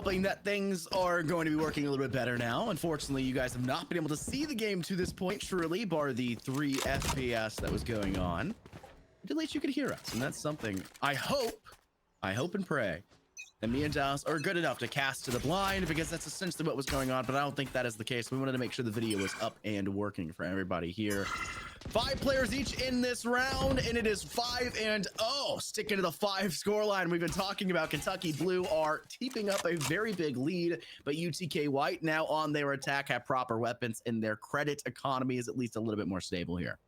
hoping that things are going to be working a little bit better now. Unfortunately, you guys have not been able to see the game to this point, truly, bar the 3 FPS that was going on. But at least you could hear us, and that's something I hope and pray that me and Dallas are good enough to cast to the blind, because that's essentially what was going on, but I don't think that is the case. We wanted to make sure the video was up and working for everybody here. 5 players each in this round, and it is 5-0, sticking to the 5 scoreline. We've been talking about Kentucky Blue are keeping up a very big lead, but UTK White now on their attack have proper weapons, and their credit economy is at least a little bit more stable here.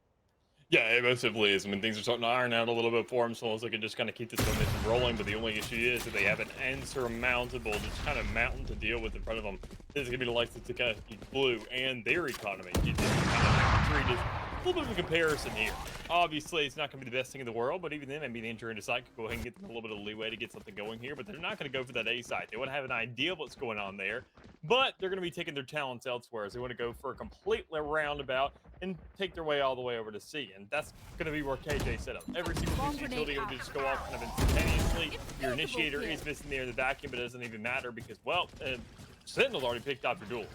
Yeah, it most simply is. I mean, things are starting to iron out a little bit for them, so they can just kind of keep this momentum rolling. But the only issue is that they have an insurmountable, just kind of mountain to deal with in front of them. This is going to be the likes of Kentucky Blue and their economy. You just kind of treat it a little bit of a comparison here. Obviously, it's not going to be the best thing in the world, but even then, maybe the injury into sight could go ahead and get them a little bit of leeway to get something going here. But they're not going to go for that A side. They want to have an idea of what's going on there, but they're going to be taking their talents elsewhere. As they want to go for a completely roundabout and take their way all the way over to C. And that's going to be where KJ set up. Every single piece of utility will just go off kind of instantaneously. Your initiator is missing there in the vacuum, but it doesn't even matter because, well, Sentinel's already picked off your duel.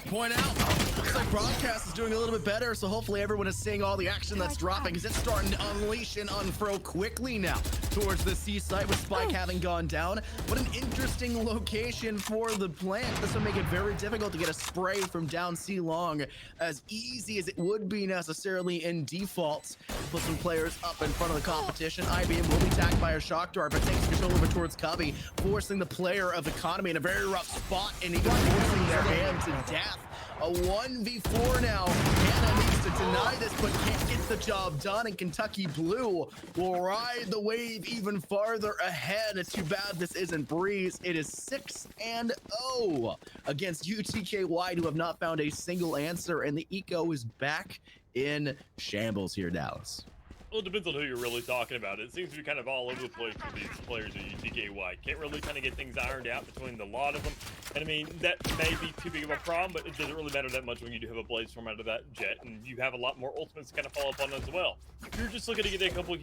Point out, looks like broadcast is doing a little bit better, so hopefully everyone is seeing all the action that's dropping, because it's starting to unleash and unfurl quickly now towards the C site, with Spike having gone down. What an interesting location for the plant. This will make it very difficult to get a spray from down C long, as easy as it would be necessarily in default. Put some players up in front of the competition. IBM will be attacked by a shock dart, but takes control over towards Cubby, forcing the player of economy in a very rough spot, and even forcing their hand to death. A 1v4 now. Hannah needs to deny this, but can't get the job done, and Kentucky Blue will ride the wave even farther ahead. It's too bad this isn't Breeze. It is 6-0 against UTK White, who have not found a single answer, and the eco is back in shambles here, Dallas. Well, it depends on who you're really talking about. It seems to be kind of all over the place for these players at UTK White. Can't really kind of get things ironed out between the lot of them. And I mean, that may be too big of a problem, but it doesn't really matter that much when you do have a Blaze Storm out of that jet, and you have a lot more ultimates to kind of follow up on as well. If you're just looking to get a couple of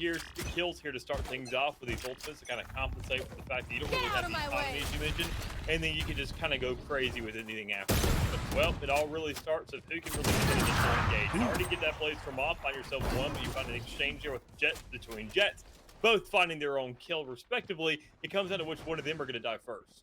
kills here to start things off with these ultimates to kind of compensate for the fact that you don't really have the economy, as you mentioned, and then you can just kind of go crazy with anything after. But, well, it all really starts with who can really get an initial engage. You already get that Blaze Storm off, find yourself one, but you find an exchange here with between jets, both finding their own kill respectively. It comes down to which one of them are going to die first.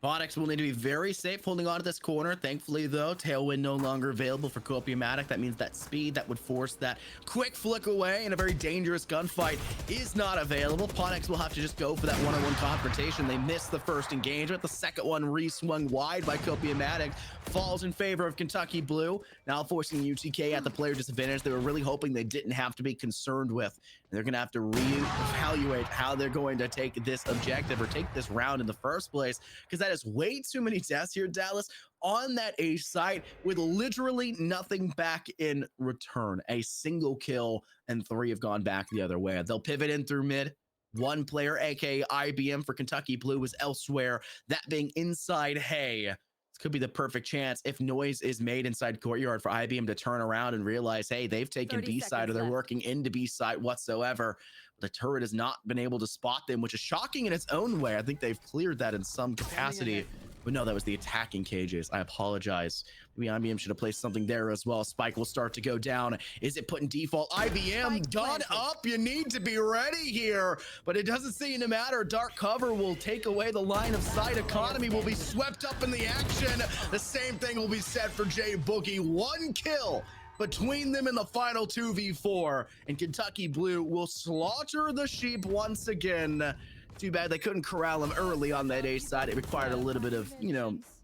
Vonix will need to be very safe holding on to this corner. Thankfully, though, Tailwind no longer available for Copiumatic. That means that speed that would force that quick flick away in a very dangerous gunfight is not available. Ponix will have to just go for that one-on-one confrontation. They missed the first engagement. The second one re-swung wide by Copiumatic. Falls in favor of Kentucky Blue, now forcing UTK at the player disadvantage they were really hoping they didn't have to be concerned with. And they're going to have to reevaluate how they're going to take this objective or take this round in the first place, because that is way too many deaths here, Dallas, on that A site with literally nothing back in return. A single kill, and 3 have gone back the other way. They'll pivot in through mid. One player, aka IBM for Kentucky Blue, is elsewhere, that being inside Hay. Could be the perfect chance if noise is made inside courtyard for IBM to turn around and realize, hey, they've taken B side or they're working into B side whatsoever. The turret has not been able to spot them, which is shocking in its own way. I think they've cleared that in some capacity. But no, that was the attacking KJs. I apologize. Maybe IBM should have placed something there as well. Spike will start to go down. Is it put in default? IBM gun up. You need to be ready here. But it doesn't seem to matter. Dark cover will take away the line of sight. Economy will be swept up in the action. The same thing will be said for J Boogie. 1 kill between them in the final 2v4. And Kentucky Blue will slaughter the sheep once again. Too bad they couldn't corral him early on that A side. It required a little bit of,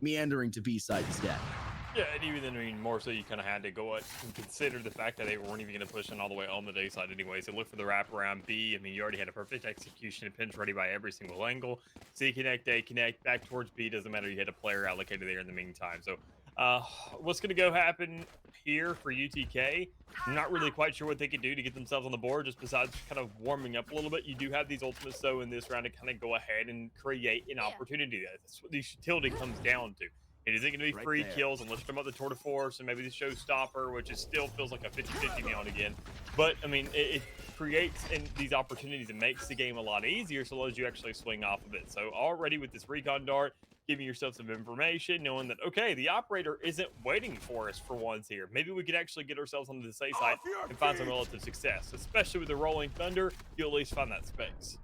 meandering to B side instead. Yeah, and even then, I mean, more so you kind of had to go and consider the fact that they weren't even going to push in all the way on the day side anyway. So look for the wraparound B. I mean, you already had a perfect execution and pins ready by every single angle. C connect, A connect, back towards B. Doesn't matter. You had a player allocated there in the meantime. So what's going to go happen here for UTK? I'm not really quite sure what they can do to get themselves on the board, just besides kind of warming up a little bit. You do have these ultimates, though, in this round to kind of go ahead and create an opportunity. That's what the utility comes down to. It isn't going to be free kills unless you're talking about the Tour de Force and maybe the Showstopper, which is still feels like a 50-50 now and again. But, I mean, creates these opportunities and makes the game a lot easier so long as you actually swing off of it. So already with this recon dart, giving yourself some information, knowing that, okay, the operator isn't waiting for us for once here. Maybe we could actually get ourselves onto the safe side and find some relative success. Especially with the rolling thunder, you'll at least find that space.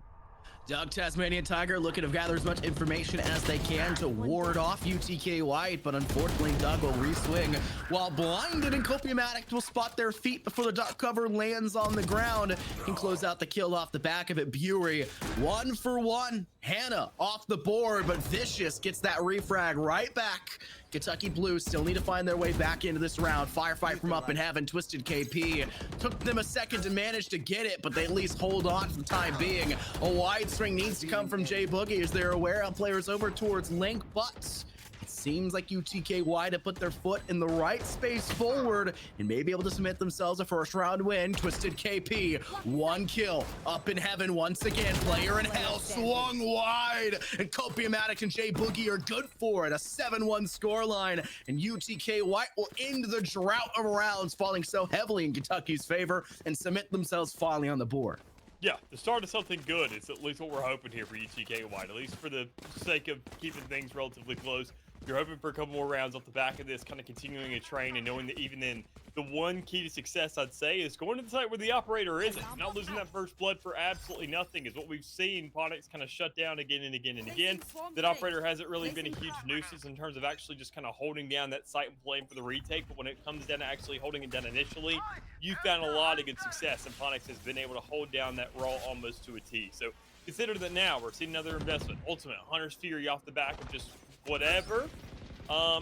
Doug Tasmanian Tiger looking to gather as much information as they can to ward off UTK White, but unfortunately Doug will re-swing while blinded, and Copiamatic will spot their feet before the dark cover lands on the ground. Can close out the kill off the back of it. Bury 1 for 1. Hannah off the board, but Vicious gets that refrag right back. Kentucky Blue still need to find their way back into this round. Firefight from up in heaven. Twisted KP took them a second to manage to get it, but they at least hold on for the time being. A wide swing needs to come from Jay Boogie as they're aware of players over towards Link, but it seems like UTKY to put their foot in the right space forward and may be able to submit themselves a first round win. Twisted KP, 1 kill up in heaven once again. Player in hell swung wide, and Copiamatic and Jay Boogie are good for it. A 7-1 scoreline, and UTK White will end the drought of rounds, falling so heavily in Kentucky's favor and cement themselves finally on the board. Yeah, the start of something good is at least what we're hoping here for UTK White, at least for the sake of keeping things relatively close. You're hoping for a couple more rounds off the back of this, kind of continuing a train and knowing that even then, the one key to success, I'd say, is going to the site where the operator isn't. Not losing that first blood for absolutely nothing is what we've seen Ponix kind of shut down again and again and again. That operator hasn't really been a huge nuisance in terms of actually just kind of holding down that site and playing for the retake, but when it comes down to actually holding it down initially, you found a lot of good success, and Ponix has been able to hold down that role almost to a T. So consider that now we're seeing another investment. Ultimate Hunter's Fury off the back of just whatever.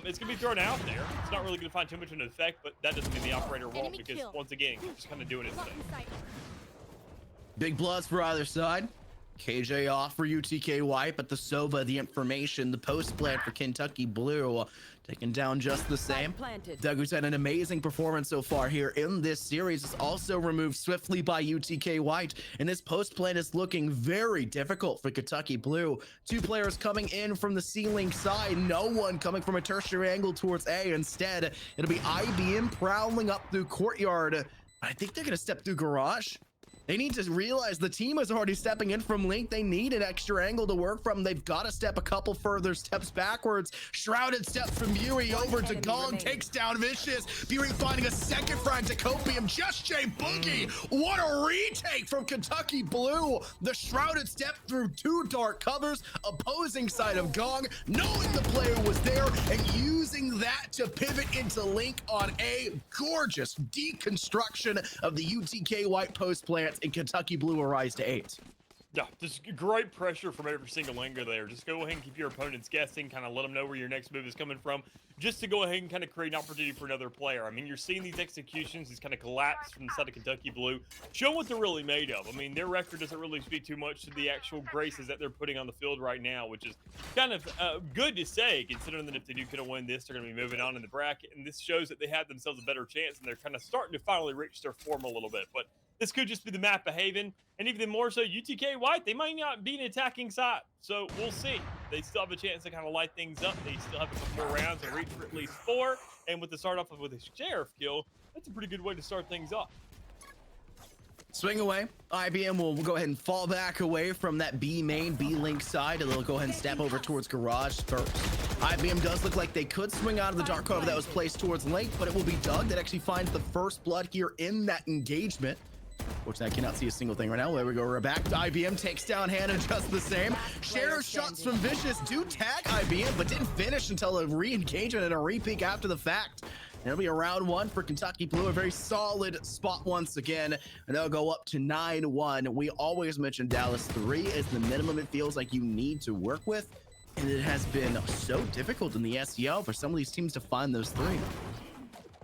It's gonna be thrown out there. It's not really gonna find too much of an effect, but that doesn't mean the operator won't, because once again, just kind of doing its thing. Big bloods for either side. KJ off for UTK White, but the Sova, the information, the post plant for Kentucky Blue, taken down just the same. Doug, who's had an amazing performance so far here in this series, is also removed swiftly by UTK White, and this post plant is looking very difficult for Kentucky Blue. 2 players coming in from the ceiling side, no one coming from a tertiary angle towards A. Instead, it'll be IBM prowling up through courtyard. I think they're gonna step through garage. They need to realize the team is already stepping in from Link. They need an extra angle to work from. They've got to step a couple further steps backwards. Shrouded step from Bury over to Gong, takes down Vicious. Bury finding a second frag to Copium. Just Jay Boogie. What a retake from Kentucky Blue. The shrouded step through 2 dark covers, opposing side of Gong, knowing the player was there and using that to pivot into Link on A. Gorgeous deconstruction of the UTK White post plants, and Kentucky Blue rise to 8. Yeah, just great pressure from every single angle there. Just go ahead and keep your opponents guessing, kind of let them know where your next move is coming from, just to go ahead and kind of create an opportunity for another player. I mean, you're seeing these executions, these kind of collapse from the side of Kentucky Blue, showing what they're really made of. I mean, their record doesn't really speak too much to the actual graces that they're putting on the field right now, which is kind of good to say, considering that if they do kind of win this, they're going to be moving on in the bracket, and this shows that they have themselves a better chance, and they're kind of starting to finally reach their form a little bit. But this could just be the map behaving, and even more so, UTK White, they might not be an attacking side, so we'll see. They still have a chance to kind of light things up. They still have a couple more rounds and reach for at least 4, and with the start off with a sheriff kill, that's a pretty good way to start things off. Swing away. IBM will go ahead and fall back away from that B main, B link side, and they'll go ahead and step over towards garage first. IBM does look like they could swing out of the dark cover that was placed towards Link, but it will be Doug that actually finds the first blood here in that engagement. Fortunately, I cannot see a single thing right now. There we go. We're back. IBM takes down Hannah just the same. Sheriff shots from Vicious do tag IBM, but didn't finish until a re-engagement and a re-peek after the fact. And it'll be a round 1 for Kentucky Blue. A very solid spot once again. And they'll go up to 9-1. We always mention Dallas 3 is the minimum it feels like you need to work with. And it has been so difficult in the SEO for some of these teams to find those 3.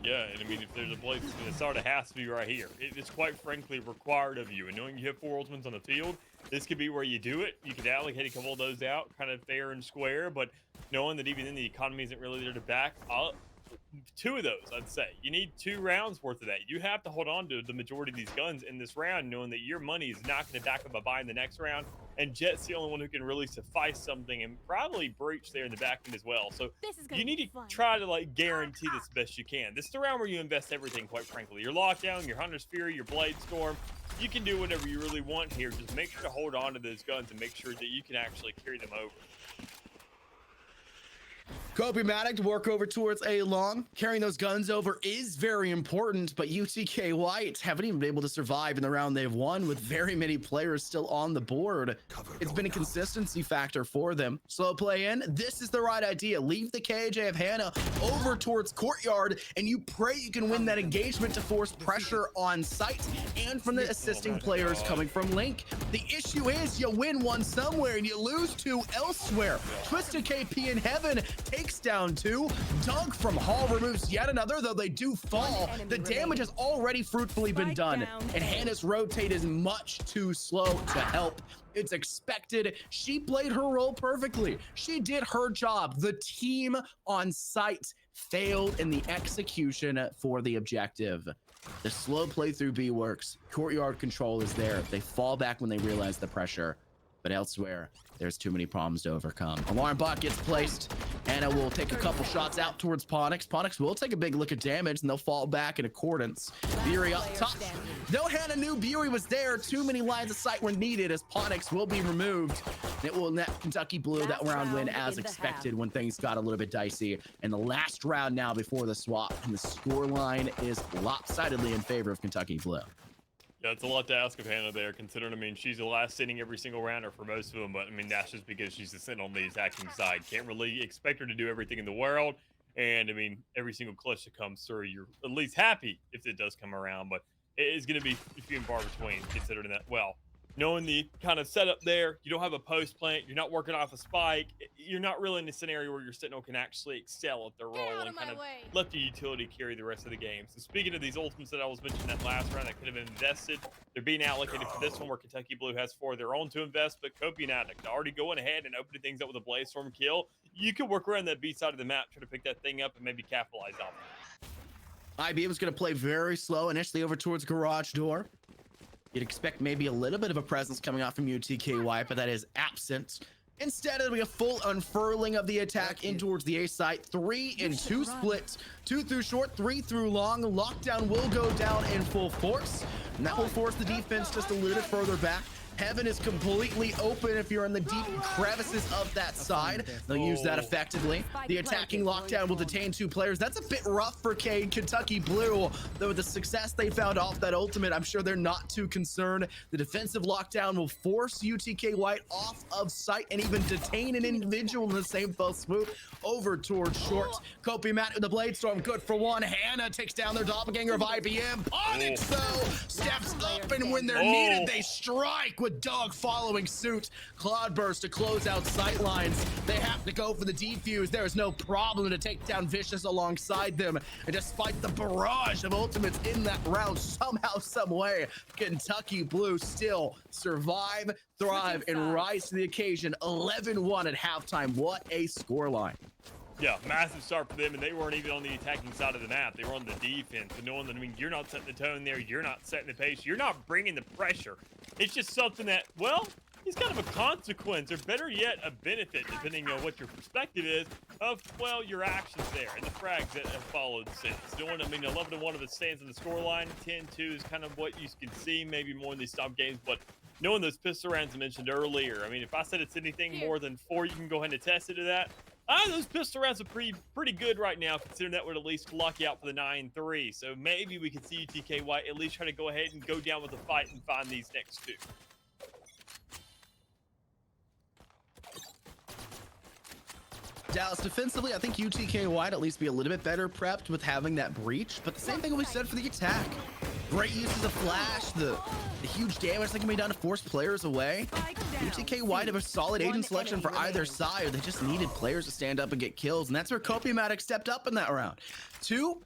Yeah, and I mean, if there's a place that sort of has to be right here, it's quite frankly required of you. And knowing you have 4 ultimates on the field, this could be where you do it. You could allocate a couple of those out, kind of fair and square, but knowing that even then the economy isn't really there to back up 2 of those, I'd say. You need 2 rounds worth of that. You have to hold on to the majority of these guns in this round, knowing that your money is not going to back up a buy in the next round. And Jet's the only one who can really suffice something and probably breach there in the back end as well. So you need to try to like guarantee this the best you can. This is the round where you invest everything, quite frankly. Your lockdown, your Hunter's Fury, your Blade Storm. You can do whatever you really want here. Just make sure to hold on to those guns and make sure that you can actually carry them over. Copimatic to work over towards A long. Carrying those guns over is very important, but UTK White haven't even been able to survive in the round they've won with very many players still on the board. It's been a consistency factor for them. Slow play in. This is the right idea. Leave the KJ of Hannah over towards Courtyard, and you pray you can win that engagement to force pressure on site and from the assisting players coming from Link. The issue is you win one somewhere and you lose 2 elsewhere. Twisted KP in heaven takes down 2. Doug from Hall removes yet another, though they do fall. The damage has already fruitfully been done, and Hannah's rotate is much too slow to help. It's expected. She played her role perfectly. She did her job. The team on site failed in the execution for the objective. The slow play through B works. Courtyard control is there. They fall back when they realize the pressure, but elsewhere, there's too many problems to overcome. Alarm bot gets placed. Anna will take a couple shots out towards Ponix. Ponix will take a big look at damage, and they'll fall back in accordance. Bury up top. Though Hannah knew Bury was there, too many lines of sight were needed as Ponix will be removed. It will net Kentucky Blue that round win as expected when things got a little bit dicey. And the last round now before the swap, and the scoreline is lopsidedly in favor of Kentucky Blue. Yeah, it's a lot to ask of Hannah there, considering, I mean, she's the last sitting every single rounder for most of them, but, I mean, that's just because she's the sit on the attacking side. Can't really expect her to do everything in the world, and, I mean, every single clutch that comes through, you're at least happy if it does come around, but it is going to be few and far between, considering that, well, knowing the kind of setup there, you don't have a post plant, you're not working off a spike, you're not really in a scenario where your Sentinel can actually excel at their role and kind of let the utility carry the rest of the game. So speaking of these ultimates that I was mentioning that last round that could have been invested, they're being allocated for this one where Kentucky Blue has 4 of their own to invest, but Copimatic already going ahead and opening things up with a Blaze Storm kill. You could work around that B side of the map, try to pick that thing up and maybe capitalize on it. IBM is going to play very slow initially over towards Garage Door. You'd expect maybe a little bit of a presence coming off from UTKY, but that is absent. Instead, it'll be a full unfurling of the attack in towards the A site. 3 and 2 splits. 2 through short, 3 through long. Lockdown will go down in full force, and that will force the defense just a little bit further back. Heaven is completely open if you're in the deep crevices of that side. They'll use that effectively. The attacking lockdown will detain 2 players. That's a bit rough for Kentucky Blue, though with the success they found off that ultimate, I'm sure they're not too concerned. The defensive lockdown will force UTK White off of sight and even detain an individual in the same fell swoop over towards short. Copimatic with the Blade Storm, good for 1. Hannah takes down their doppelganger of IBM. Onyx, though, steps up, and when they're needed, they strike with Doug following suit. Cloudburst to close out sight lines. They have to go for the defuse. There is no problem to take down Vicious alongside them. And despite the barrage of ultimates in that round, somehow, some way, Kentucky Blue still survive, thrive, and rise to the occasion. 11-1 at halftime. What a scoreline. Yeah, massive start for them, and they weren't even on the attacking side of the map. They were on the defense, and knowing that, I mean, you're not setting the tone there, you're not setting the pace, you're not bringing the pressure. It's just something that, well, is kind of a consequence, or better yet, a benefit, depending on what your perspective is, of, well, your actions there, and the frags that have followed since. Doing, I mean, 11-1 of it stands in the scoreline, 10-2 is kind of what you can see, maybe more in these top games, but knowing those pistol rounds I mentioned earlier, I mean, if I said it's anything more than 4, you can go ahead and attest it to that. Those pistol rounds are pretty good right now, considering that would at least lock you out for the 9-3. So maybe we could see UTK White at least try to go ahead and go down with the fight and find these next 2. Dallas, defensively, I think UTK White at least be a little bit better prepped with having that breach, but the same thing will be said for the attack. Great uses of flash, the huge damage that can be done to force players away. UTK White have a solid agent selection for either side. They just needed players to stand up and get kills, and that's where Copimatic stepped up in that round. 2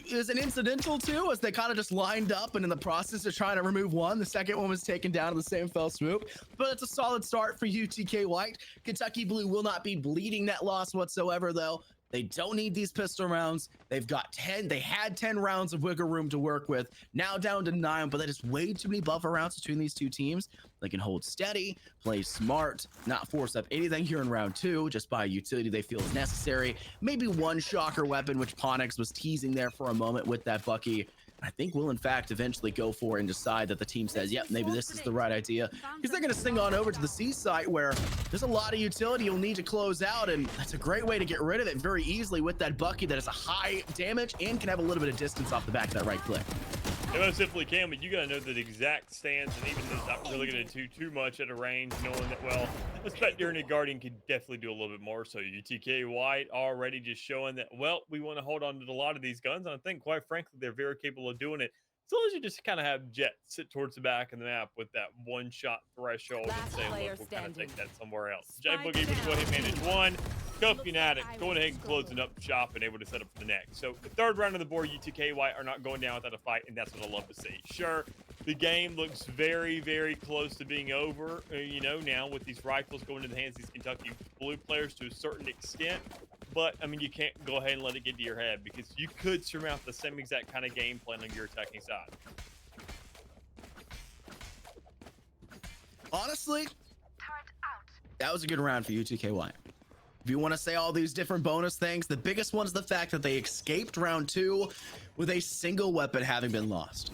is an incidental 2, as they kind of just lined up, and in the process of trying to remove 1, the second one was taken down in the same fell swoop. But it's a solid start for UTK White. Kentucky Blue will not be bleeding that loss whatsoever, though. They don't need these pistol rounds. They've got 10. They had 10 rounds of wiggle room to work with. Now down to 9, but that is way too many buffer rounds between these two teams. They can hold steady, play smart, not force up anything here in round 2, just buy a utility they feel is necessary. Maybe one shocker weapon, which Ponix was teasing there for a moment with that Bucky. I think we'll in fact eventually go for and decide that the team says, yep, maybe this is the right idea, because they're going to sing on over to the C site where there's a lot of utility you'll need to close out, and that's a great way to get rid of it very easily with that Bucky that is a high damage and can have a little bit of distance off the back of that right click. It most definitely can, but you gotta know the exact stance, and even though it's not really gonna do too much at a range, knowing that, well, I expect Dirty Guardian could definitely do a little bit more. So UTK White already just showing that, well, we want to hold on to a lot of these guns, and I think, quite frankly, they're very capable of doing it. As long as you just kind of have Jet sit towards the back of the map with that one-shot threshold and say, look, we'll kind of take that somewhere else. J Boogie able to go ahead and manage one. Kofi Fnatic going ahead and closing up shop and able to set up for the next. So the third round of the board, UTK White are not going down without a fight, and that's what I love to see. Sure, the game looks very, very close to being over, now with these rifles going into the hands of these Kentucky Blue players to a certain extent. But, I mean, you can't go ahead and let it get to your head, because you could surmount the same exact kind of game plan on your attacking side. Honestly, that was a good round for UTK White. If you want to say all these different bonus things, the biggest one is the fact that they escaped round 2 with a single weapon having been lost.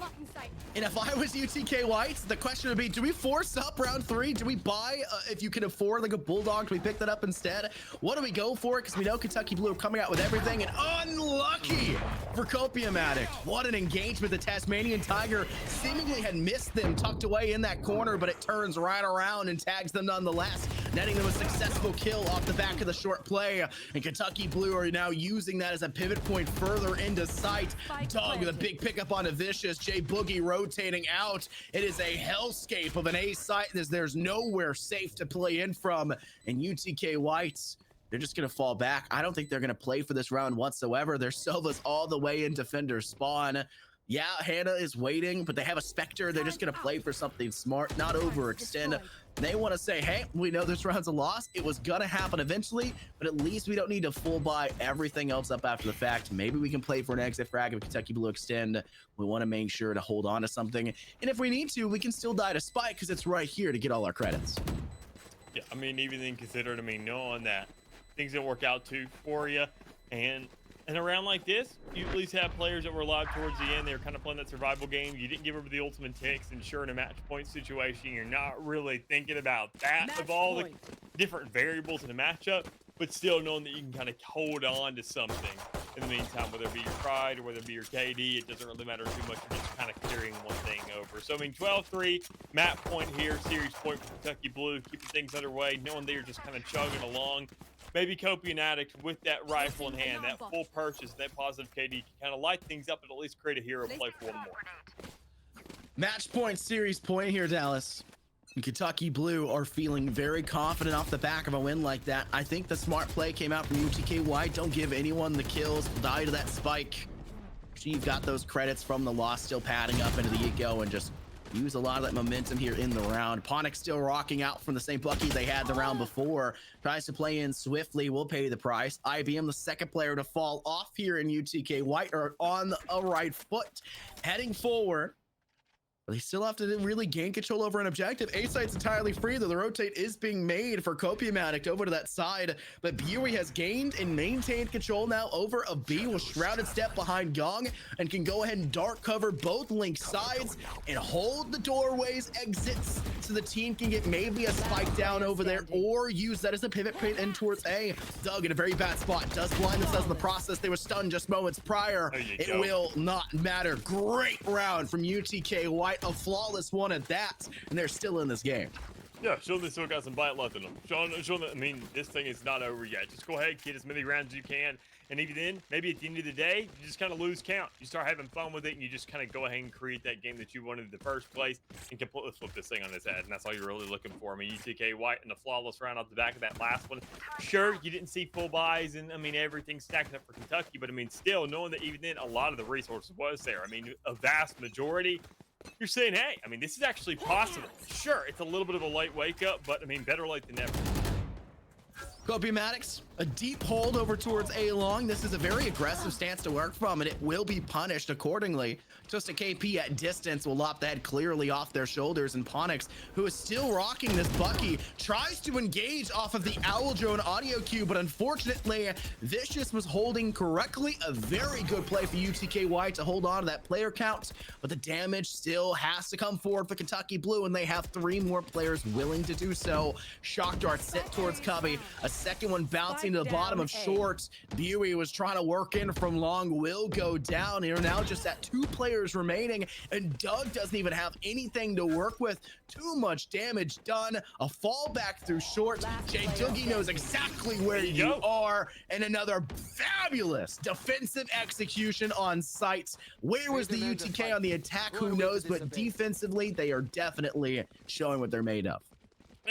And if I was UTK White, the question would be, do we force up round 3? Do we buy, if you can afford like a Bulldog, do we pick that up instead? What do we go for? Because we know Kentucky Blue are coming out with everything, and unlucky for Copium Addict. What an engagement. The Tasmanian Tiger seemingly had missed them tucked away in that corner, but it turns right around and tags them nonetheless, netting them a successful kill off the back of the short play. And Kentucky Blue are now using that as a pivot point further into sight. Dog with a big pickup on a Vicious. J Boogie rotating out. It is a hellscape of an A site. There's nowhere safe to play in from. And UTK Whites, they're just going to fall back. I don't think they're going to play for this round whatsoever. Their Silva's all the way in defender spawn. Yeah, Hannah is waiting, but they have a Spectre. They're just going to play for something smart, not overextend. They want to say, hey, we know this round's a loss. It was going to happen eventually, but at least we don't need to full buy everything else up after the fact. Maybe we can play for an exit frag if Kentucky Blue extend. We want to make sure to hold on to something. And if we need to, we can still die to Spike because it's right here to get all our credits. Yeah, I mean, even then considered, knowing that things didn't work out too for you, and in a round like this, you at least have players that were alive towards the end. They were kind of playing that survival game. You didn't give over the ultimate ticks, and sure, in a match point situation, you're not really thinking about that of all the different variables in a matchup, but still knowing that you can kind of hold on to something in the meantime, whether it be your pride or whether it be your KD, it doesn't really matter too much. You're just kind of clearing one thing over. So, 12-3, map point here, series point for Kentucky Blue, keeping things underway, knowing they're just kind of chugging along. Maybe Copium Addict with that rifle in hand, that full purchase, that positive KD can kind of light things up and at least create a hero play for one more. Match point, series point here, Dallas. And Kentucky Blue are feeling very confident off the back of a win like that. I think the smart play came out from UTK White. Don't give anyone the kills. Die to that Spike. You've got those credits from the loss still padding up into the ego and just use a lot of that momentum here in the round. Ponix still rocking out from the same Bucky they had the round before. Tries to play in swiftly. Will pay the price. IBM, the second player to fall off here in UTK White, are on a right foot, heading forward. But they still have to really gain control over an objective. A site's entirely free, though the rotate is being made for Copium Addict over to that side. But Buey has gained and maintained control now over a B with Shrouded Step behind Gong and can go ahead and dark cover both link sides and hold the doorways, exits, so the team can get maybe a spike down over there or use that as a pivot point in towards A. Doug in a very bad spot. Does blind themselves in the process. They were stunned just moments prior. It will not matter. Great round from UTK White. A flawless one at that, and they're still in this game. Yeah, show they still got some bite left in them. Show them, this thing is not over yet. Just go ahead, get as many rounds as you can, and even then, maybe at the end of the day, you just kind of lose count. You start having fun with it, and you just kind of go ahead and create that game that you wanted in the first place, and completely flip this thing on its head, and that's all you're really looking for. UTK White and a flawless round off the back of that last one. Sure, you didn't see full buys, and everything stacking up for Kentucky, but still, knowing that even then, a lot of the resources was there. A vast majority. You're saying, hey, this is actually possible. Sure, it's a little bit of a late wake up, but better late than never. Copiumatics, a deep hold over towards A long. This is a very aggressive stance to work from, and it will be punished accordingly. Just a KP at distance will lop the head clearly off their shoulders, and Ponix, who is still rocking this Bucky, tries to engage off of the Owl Drone audio cue, but unfortunately, Vicious was holding correctly. A very good play for UTKY to hold on to that player count, but the damage still has to come forward for Kentucky Blue, and they have 3 more players willing to do so. Shock Dart set towards Cubby. A second one bouncing to the bottom of short. Buey was trying to work in from long, will go down. You're now just at 2 players remaining, and Doug doesn't even have anything to work with. Too much damage done. A fallback through short. Jay Doogie knows exactly where you are, and another fabulous defensive execution on site. Where was the UTK on the attack? Who knows, but defensively, they are definitely showing what they're made of.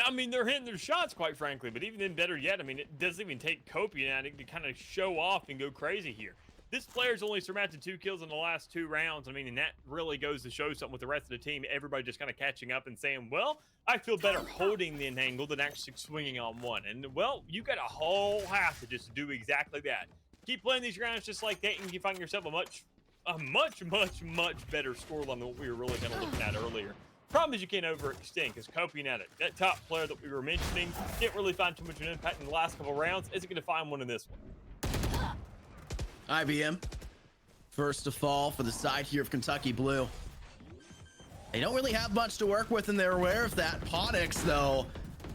I mean, they're hitting their shots, quite frankly, but even then, better yet, I mean, it doesn't even take Copianatic to kind of show off and go crazy here. This player's only surmounted 2 kills in the last 2 rounds. I mean, and that really goes to show something with the rest of the team. Everybody just kind of catching up and saying, well, I feel better holding the angle than actually swinging on one. And, well, you got a whole half to just do exactly that. Keep playing these rounds just like that, and you find yourself a much better scoreline than what we were really kind of looking at earlier. Problem is you can't overextend, because Copianatic, that top player that we were mentioning, didn't really find too much of an impact in the last couple rounds. Isn't going to find one in this one. IBM, first to fall for the side here of Kentucky Blue. They don't really have much to work with, and they're aware of that. Ponix, though,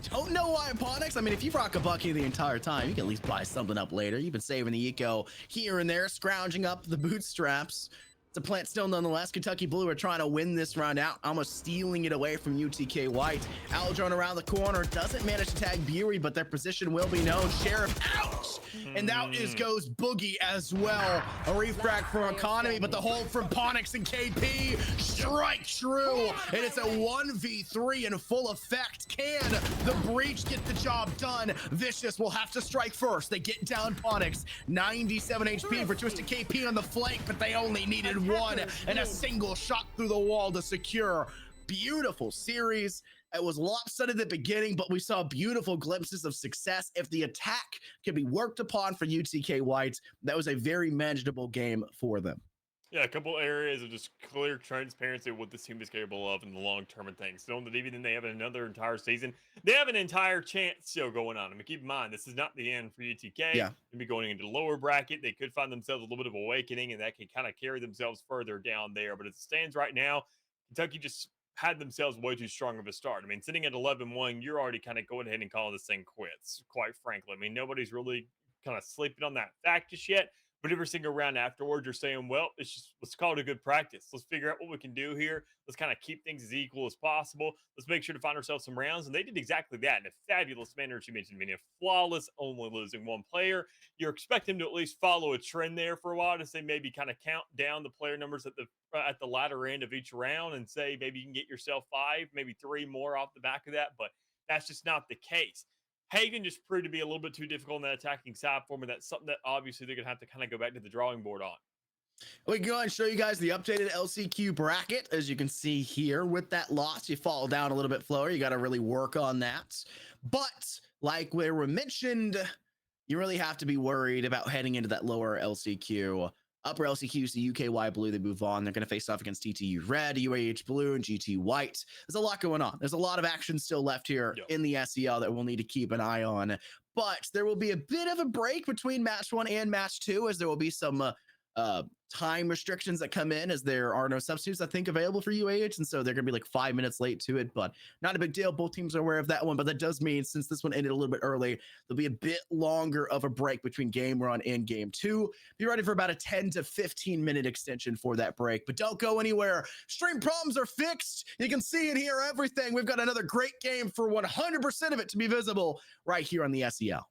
don't know why Ponix. I mean, if you rock a Bucky the entire time, you can at least buy something up later. You've been saving the eco here and there, scrounging up the bootstraps. It's a plant still nonetheless. Kentucky Blue are trying to win this round out, almost stealing it away from UTK White. Aldron around the corner, doesn't manage to tag Bury, but their position will be known. Sheriff out! And out goes Boogie as well. A refrag from Economy, but the hold from Ponix and KP. Strike true, and it's a 1v3 in full effect. Can the Breach get the job done? Vicious will have to strike first. They get down Ponix. 97 HP for Twisted KP on the flank, but they only needed 1 and a single shot through the wall to secure. Beautiful series. It was lopsided at the beginning, but we saw beautiful glimpses of success. If the attack could be worked upon for UTK White, that was a very manageable game for them. Yeah, a couple areas of just clear transparency of what this team is capable of in the long term and things. Knowing that even then they have another entire season, they have an entire chance still going on. I mean, keep in mind, this is not the end for UTK. Yeah. They'll be going into the lower bracket. They could find themselves a little bit of awakening, and that can kind of carry themselves further down there. But as it stands right now, Kentucky just had themselves way too strong of a start. I mean, sitting at 11-1, you're already kind of going ahead and calling this thing quits, quite frankly. I mean, nobody's really kind of sleeping on that fact just yet. But every single round afterwards, you're saying, well, let's call it a good practice. Let's figure out what we can do here. Let's kind of keep things as equal as possible. Let's make sure to find ourselves some rounds. And they did exactly that in a fabulous manner, as you mentioned, meaning flawless, only losing 1 player. You're expecting to at least follow a trend there for a while to say maybe kind of count down the player numbers at the latter end of each round and say maybe you can get yourself 5, maybe 3 more off the back of that. But that's just not the case. Hagen just proved to be a little bit too difficult on that attacking side for me. That's something that obviously they're going to have to kind of go back to the drawing board on. We can go ahead and show you guys the updated LCQ bracket. As you can see here, with that loss, you fall down a little bit slower. You got to really work on that. But like we were mentioned, you really have to be worried about heading into that lower LCQ. Upper LCQ is the UKY Blue. They move on. They're going to face off against TTU Red, UAH Blue, and GT White. There's a lot going on. There's a lot of action still left here in the SEL that we'll need to keep an eye on. But there will be a bit of a break between match 1 and match 2, as there will be some time restrictions that come in, as there are no substitutes, I think, available for UAH, and so they're going to be like 5 minutes late to it, but not a big deal. Both teams are aware of that one, but that does mean, since this one ended a little bit early, there'll be a bit longer of a break between game 1 and game 2. Be ready for about a 10 to 15 minute extension for that break, but don't go anywhere. Stream problems are fixed. You can see and hear everything. We've got another great game for 100% of it to be visible right here on the SEL.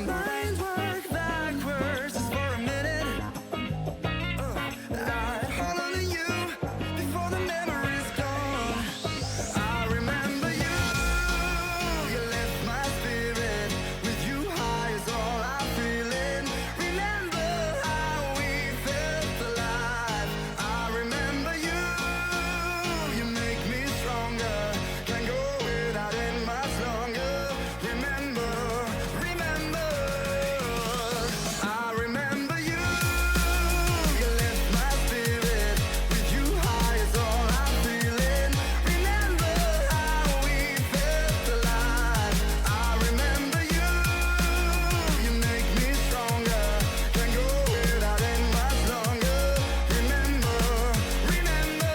mind work backwards just for a minute. I hold on to you before the memory's gone. I remember you. You lift my spirit. With you high is all I'm feeling. Remember how we felt alive. I remember you. You make me stronger. Can't go without it much longer. Remember, remember. I remember you. You lift my spirit. With you high is all I'm feeling. Remember how we felt alive. I remember you. You make me stronger. Can't go without it much longer. Remember, remember.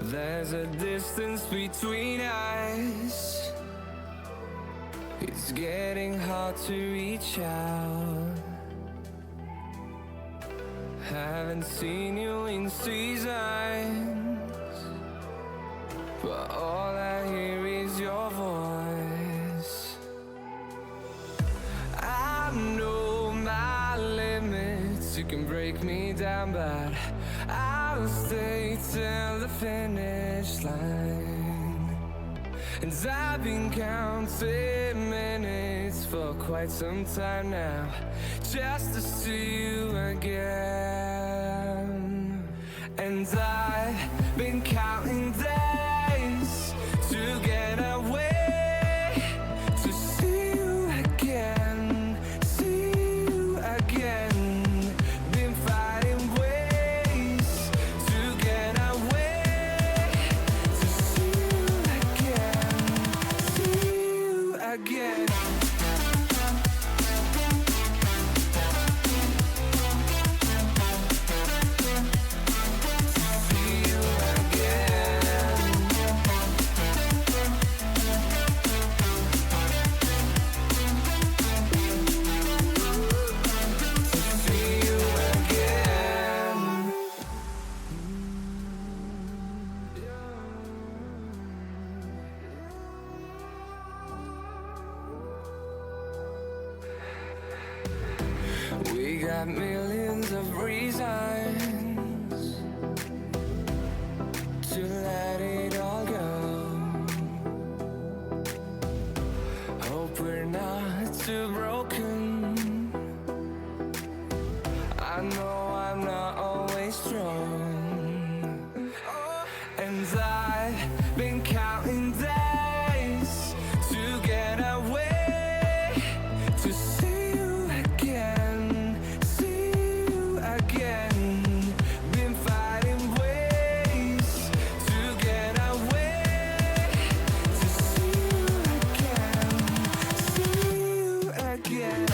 There's a distance between us. It's getting hard to reach out. Haven't seen you in seasons, but all I hear is your voice. I know my limits. You can break me down, but I'll stay till the finish line. And I've been counting minutes for quite some time now, just to see you again. And I've been counting days to get away, to see you again, see you again. Been fighting ways to get away, to see you again, see you again. We got millions of reasons to let it all go. Hope we're not too broken. I know I'm not always strong. And I've been counting days to get away, to see you again, see you again. Been fighting ways to get away, to see you again, see you again.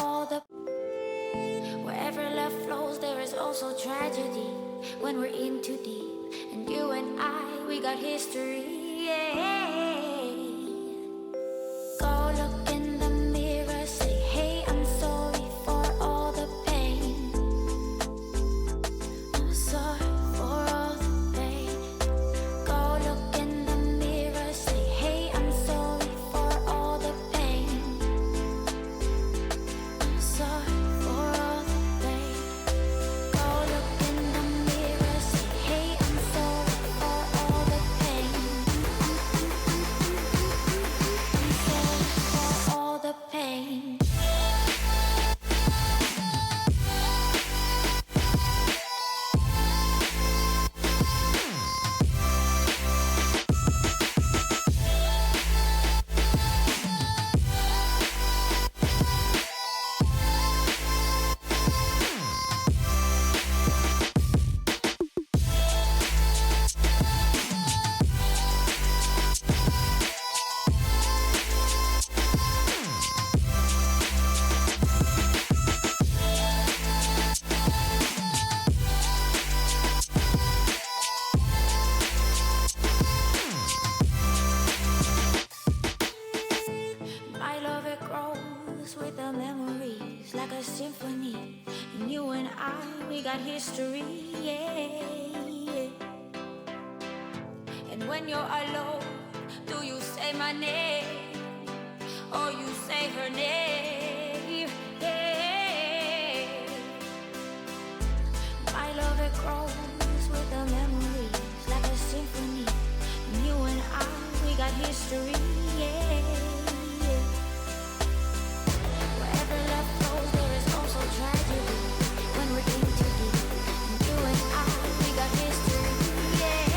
All the wherever love flows, there is also tragedy when we're in too deep. And you and I, we got history. Yeah. Go look in the mirror, say, hey, I'm sorry for all the pain. I'm sorry for all the pain. Go look in the mirror, say, hey, I'm sorry for all the pain. I'm sorry for all the pain. Go look in the mirror, say, hey, I'm sorry for all the pain. I'm sorry for all the pain. My love, it grows with the memories like a symphony. And you and I, we got history, yeah. And when you're alone, do you say my name or you say her name? Yeah. history. Yeah. Wherever love flows, there is also tragedy. When we're in too deep, and you and I, we got history. Yeah.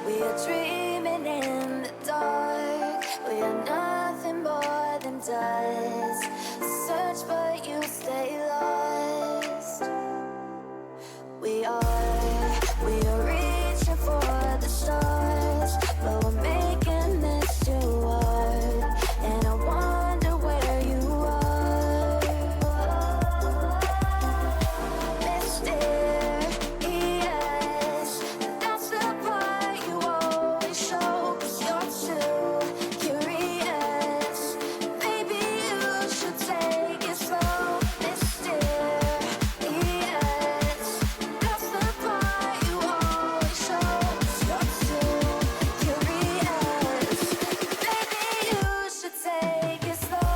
We are dreaming in the dark. We are nothing more than dust. Search but you stay lost. We are reaching for the stars, but we're making this too hard. And I wonder where you are. Mysterious, that's the part you always show. 'Cause you're too curious. Maybe you should take it slow. Mysterious, that's the part you always show. 'Cause you're too curious. Maybe you should take it slow.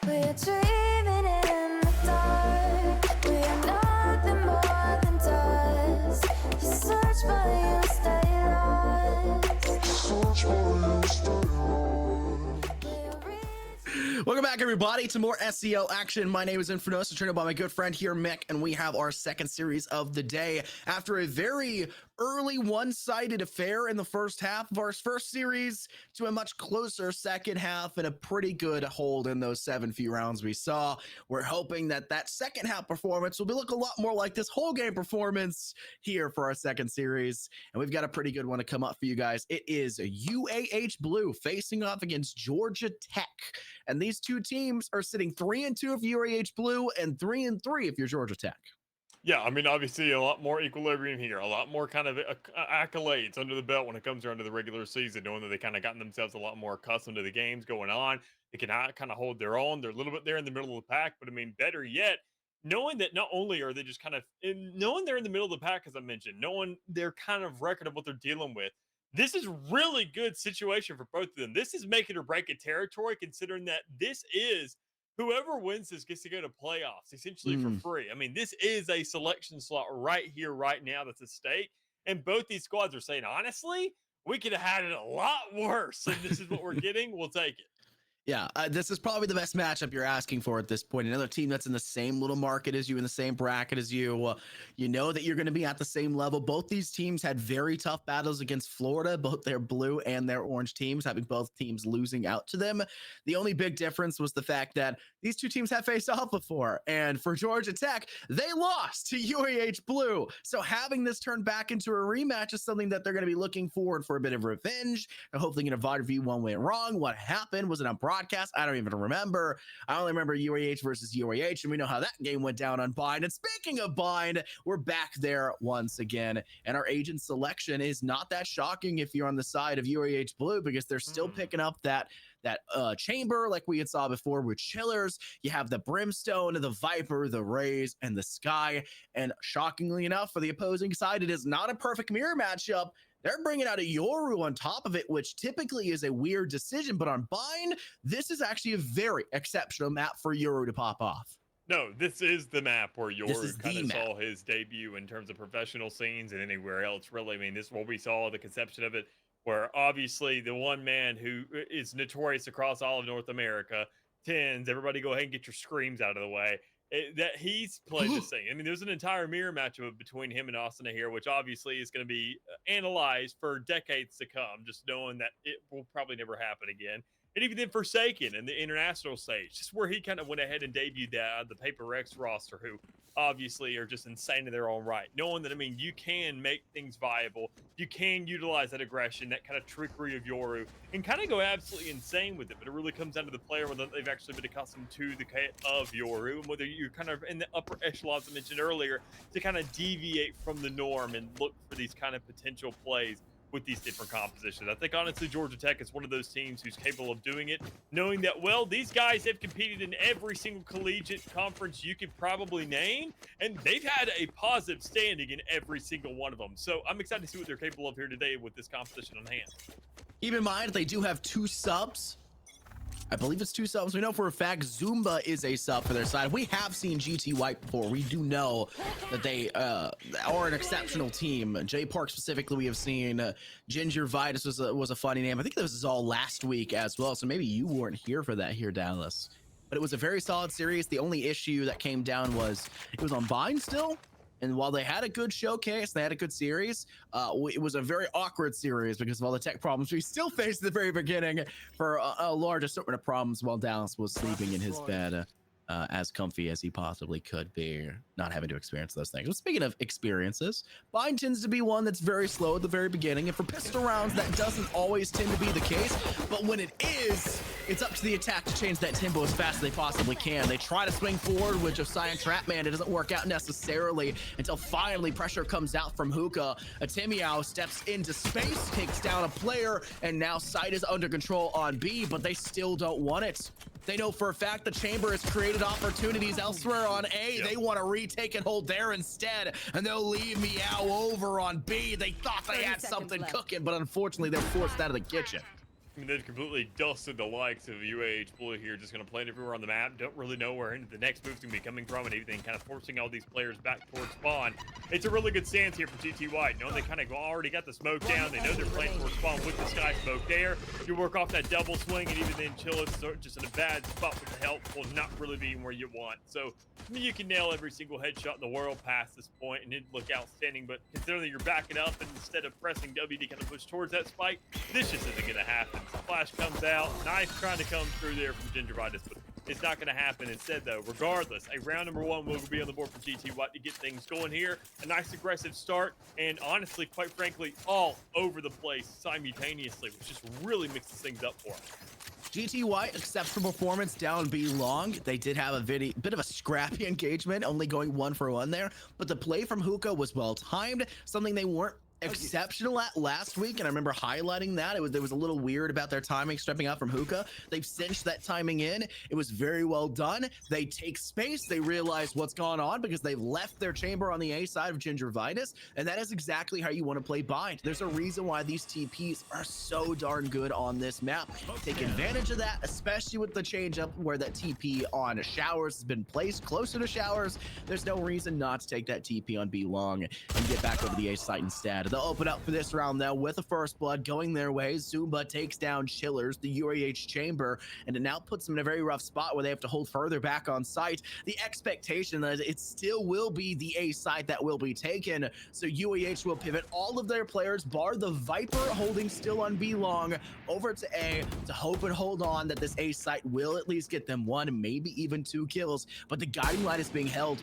We're dreaming in the dark. We are nothing more than dust. You search but you stay lost. Welcome back, everybody, to more SEO action. My name is Infernos, joined by my good friend here, Mick, and we have our second series of the day. After a very early one-sided affair in the first half of our first series, to a much closer second half and a pretty good hold in those 7 few rounds we saw. We're hoping that that second half performance will look a lot more like this whole game performance here for our second series. And we've got a pretty good one to come up for you guys. It is UAH Blue facing off against Georgia Tech. And these two teams are sitting 3-2 if you're UAH Blue and 3-3 if you're Georgia Tech. Yeah, I mean, obviously a lot more equilibrium here, a lot more kind of accolades under the belt when it comes around to the regular season, knowing that they kind of gotten themselves a lot more accustomed to the games going on. They can kind of hold their own. They're a little bit there in the middle of the pack, but I mean, better yet, knowing that not only are they just kind of knowing they're in the middle of the pack, as I mentioned, knowing their kind of record of what they're dealing with. This is really good situation for both of them. This is make it or break it territory, considering that this is whoever wins this gets to go to playoffs essentially for free. I mean, this is a selection slot right here, right now that's at stake. And both these squads are saying, honestly, we could have had it a lot worse. And this is what we're getting. We'll take it. Yeah, this is probably the best matchup you're asking for at this point. Another team that's in the same little market as you, in the same bracket as you. You know that you're going to be at the same level. Both these teams had very tough battles against Florida, both their blue and their orange teams, having both teams losing out to them. The only big difference was the fact that these two teams have faced off before. And for Georgia Tech, they lost to UAH Blue. So having this turn back into a rematch is something that they're going to be looking forward for a bit of revenge. And hopefully going to VOD review one went wrong. What happened? Was it on broadcast? I don't even remember. I only remember UAH versus UAH, and we know how that game went down on Bind. And speaking of Bind, we're back there once again, and our agent selection is not that shocking if you're on the side of UAH Blue, because they're still picking up that chamber like we had saw before with Chillers. You have the Brimstone, the Viper, the Rays, and the Sky. And shockingly enough, for the opposing side, it is not a perfect mirror matchup. They're bringing out a Yoru on top of it, which typically is a weird decision. But on Bind, this is actually a very exceptional map for Yoru to pop off. No, this is the map where Yoru kind of saw his debut in terms of professional scenes and anywhere else, really. I mean, this is where we saw the conception of it, where obviously the one man who is notorious across all of North America, Tens, everybody go ahead and get your screams out of the way, that he's played this thing. I mean, there's an entire mirror matchup between him and Austin here, which obviously is going to be analyzed for decades to come, just knowing that it will probably never happen again. And even then Forsaken in the international stage, just where he kind of went ahead and debuted that the Paper Rex roster, who obviously are just insane in their own right. Knowing that, I mean, you can make things viable. You can utilize that aggression, that kind of trickery of Yoru, and kind of go absolutely insane with it. But it really comes down to the player, whether they've actually been accustomed to the kit of Yoru, and whether you're kind of in the upper echelons I mentioned earlier to kind of deviate from the norm and look for these kind of potential plays with these different compositions. I think honestly Georgia Tech is one of those teams who's capable of doing it, knowing that, well, these guys have competed in every single collegiate conference you could probably name, and they've had a positive standing in every single one of them. So I'm excited to see what they're capable of here today with this composition on hand. Keep in mind, they do have 2 subs. I believe it's 2 subs. We know for a fact Zumba is a sub for their side. We have seen GT White before. We do know that they are an exceptional team. J Park specifically, we have seen. Ginger Vitus was a funny name. I think this was all last week as well, so maybe you weren't here for that here, Dallas. But it was a very solid series. The only issue that came down was it was on Bind still. And while they had a good showcase, they had a good series, it was a very awkward series because of all the tech problems we still faced at the very beginning for a large assortment of problems while Dallas was sleeping in his bed as comfy as he possibly could be, not having to experience those things. But speaking of experiences, Bind tends to be one that's very slow at the very beginning. And for pistol rounds, that doesn't always tend to be the case. But when it is, it's up to the attack to change that tempo as fast as they possibly can. They try to swing forward with Josiah Trapman. It doesn't work out necessarily until finally pressure comes out from Hookah. Atemiao steps into space, takes down a player, and now Sight is under control on B, but they still don't want it. They know for a fact the chamber has created opportunities elsewhere on A. They want to retake and hold there instead, and they'll leave Meow over on B. They thought they had something cooking, but unfortunately they're forced out of the kitchen. I mean, they've completely dusted the likes of UAH Blue here, just going to play it everywhere on the map. Don't really know where the next move's going to be coming from and everything, kind of forcing all these players back towards spawn. It's a really good stance here for GT White. Knowing they kind of already got the smoke down. They know they're playing towards spawn with the sky smoke there. You work off that double swing, and even then Chillus just in a bad spot with the help will not really be where you want. So, I mean, you can nail every single headshot in the world past this point, and it'd look outstanding, but considering that you're backing up and instead of pressing W to kind of push towards that spike, this just isn't going to happen. Flash comes out, nice trying to come through there from Gingivitis, but it's not going to happen. Instead, though, regardless, a round number 1 will be on the board for GT White to get things going here. A nice aggressive start, and honestly, quite frankly, all over the place simultaneously, which just really mixes things up for them. GT White, exceptional performance down B long. They did have a bit of a scrappy engagement, only going 1 for 1 there, but the play from Hookah was well timed, something they weren't exceptional at last week, and I remember highlighting that. There was a little weird about their timing stepping out from Hookah. They've cinched that timing in. It was very well done. They take space. They realize what's gone on because they've left their chamber on the A side of Gingivitis, and that is exactly how you want to play Bind. There's a reason why these TPs are so darn good on this map. Take advantage of that, especially with the change up where that TP on Showers has been placed closer to Showers. There's no reason not to take that TP on B long and get back over the A site instead. instead. They'll open up for this round though with a first blood going their way. Zumba takes down Chillers, the UAH chamber, and it now puts them in a very rough spot where they have to hold further back on site. The expectation is it still will be the A site that will be taken, so UAH will pivot all of their players, bar the Viper holding still on B long, over to A to hope and hold on that this A site will at least get them 1, maybe even 2 kills. But the guiding light is being held.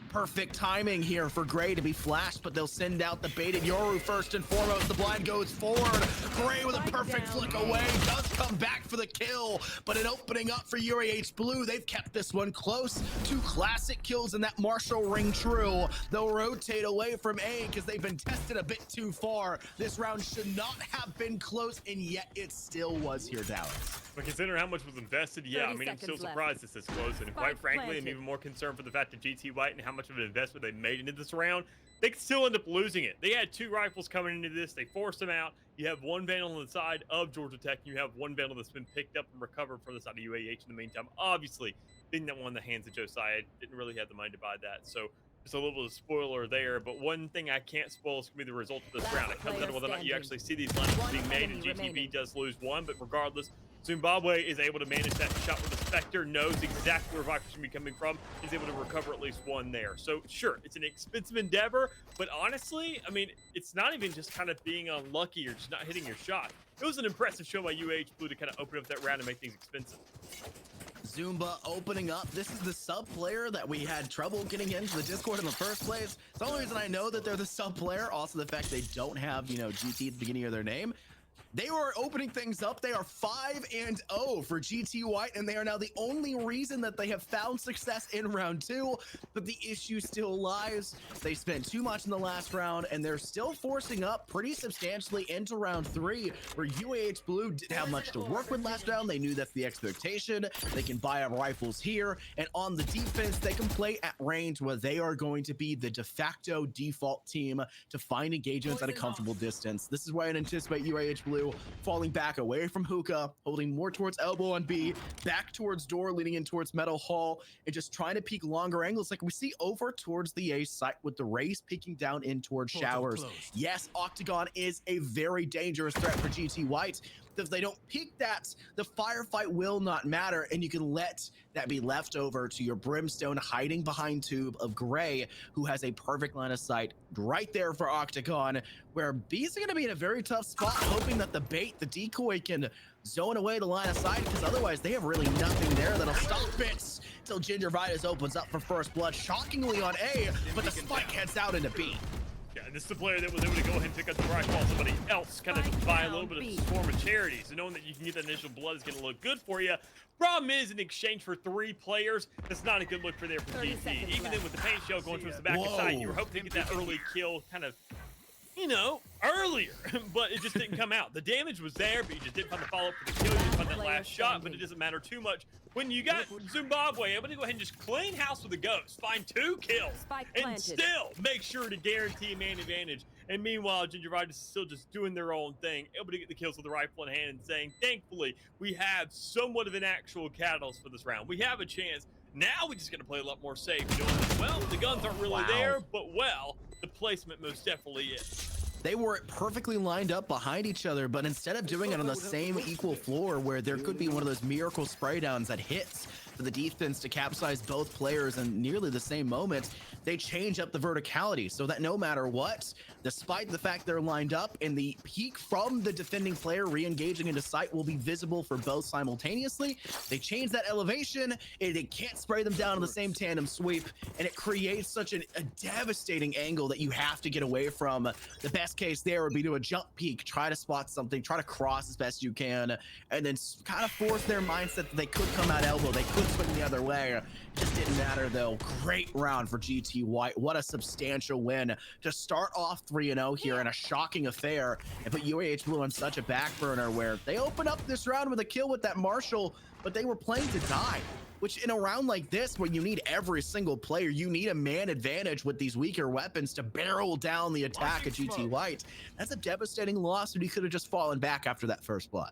Perfect timing here for Gray to be flashed, but they'll send out the baited Yoru first and foremost. The blind goes forward. Gray with a perfect flick away does come back for the kill, but an opening up for UAH Blue. They've kept this one close. 2 classic kills in that Marshall ring true. They'll rotate away from A because they've been tested a bit too far. This round should not have been close, and yet it still was here, Dallas. But considering how much was invested, yeah, I mean, I'm still surprised it's this close. And quite frankly, I'm even more concerned for the fact that GT White and how much of an investment they made into this round, they could still end up losing it. They had 2 rifles coming into this. They forced them out. You have 1 Vandal on the side of Georgia Tech. You have 1 Vandal that's been picked up and recovered from the side of UAH in the meantime. Obviously, being that one in the hands of Josiah, didn't really have the money to buy that. So just a little bit of spoiler there. But one thing I can't spoil is going to be the result of this round. It comes down to whether or not you actually see these lineups being made, and GTV does lose 1. But regardless, Zimbabwe is able to manage that shot with the Spectre, knows exactly where Viper's going to be coming from, is able to recover at least 1 there. So sure, it's an expensive endeavor, but honestly, I mean, it's not even just kind of being unlucky or just not hitting your shot. It was an impressive show by UAH Blue to kind of open up that round and make things expensive. Zumba opening up. This is the sub player that we had trouble getting into the Discord in the first place. It's the only reason I know that they're the sub player. Also the fact they don't have, you know, GT at the beginning of their name. They were opening things up. They are 5-0 for GT White, and they are now the only reason that they have found success in round 2. But the issue still lies. They spent too much in the last round, and they're still forcing up pretty substantially into round 3, where UAH Blue didn't have much to work with last round. They knew that's the expectation. They can buy up rifles here, and on the defense, they can play at range where they are going to be the de facto default team to find engagements at a comfortable distance. This is why I anticipate UAH Blue falling back away from Hookah, holding more towards elbow on B, back towards door, leading in towards Metal Hall, and just trying to peek longer angles like we see over towards the A site with the Rays peeking down in towards Showers. Yes, Octagon is a very dangerous threat for GT White. If they don't peek that, the firefight will not matter, and you can let that be left over to your Brimstone hiding behind tube of Gray, who has a perfect line of sight right there for Octagon, where B's are going to be in a very tough spot, hoping that the bait, the decoy, can zone away the line of sight, because otherwise they have really nothing there that'll stop it until Gingivitis opens up for first blood, shockingly on A, but the spike heads out into B. Yeah, and this is the player that was able to go ahead and pick up the rifle while somebody else kind of buy a little bit of Swarm of Charity. So knowing that you can get that initial blood is going to look good for you. Problem is, in exchange for 3 players, that's not a good look for there for GT. Even then with the paint shell going towards the back of sight, you were hoping to get that early kill kind of, you know, earlier, but it just didn't come out. The damage was there, but you just didn't find the follow-up for the kill. You didn't find that last shot, but it doesn't matter too much when you got Zimbabwe able to go ahead and just clean house with a ghost, find 2 kills, and still make sure to guarantee a man advantage. And meanwhile, Gingivitis is still just doing their own thing, able to get the kills with the rifle in hand and saying, thankfully, we have somewhat of an actual catalyst for this round. We have a chance. Now we just got to play a lot more safe. Knowing that, well, the guns aren't really there, but, well, the placement most definitely is. They were perfectly lined up behind each other, but instead of doing it on the same equal floor where there could be one of those miracle spray downs that hits for the defense to capsize both players in nearly the same moment, they change up the verticality so that no matter what, despite the fact they're lined up and the peak from the defending player re-engaging into sight will be visible for both simultaneously, they change that elevation and it can't spray them down in the same tandem sweep, and it creates such a devastating angle that you have to get away from. The best case there would be to a jump peek, try to spot something, try to cross as best you can, and then kind of force their mindset that they could come out elbow, they could swing the other way. Just didn't matter though. Great round for GT White. What a substantial win to start off 3-0 here in a shocking affair and put UAH Blue on such a back burner where they opened up this round with a kill with that Marshall, but they were playing to die. Which in a round like this, where you need every single player, you need a man advantage with these weaker weapons to barrel down the attack of GT White. That's a devastating loss, and he could have just fallen back after that first blood.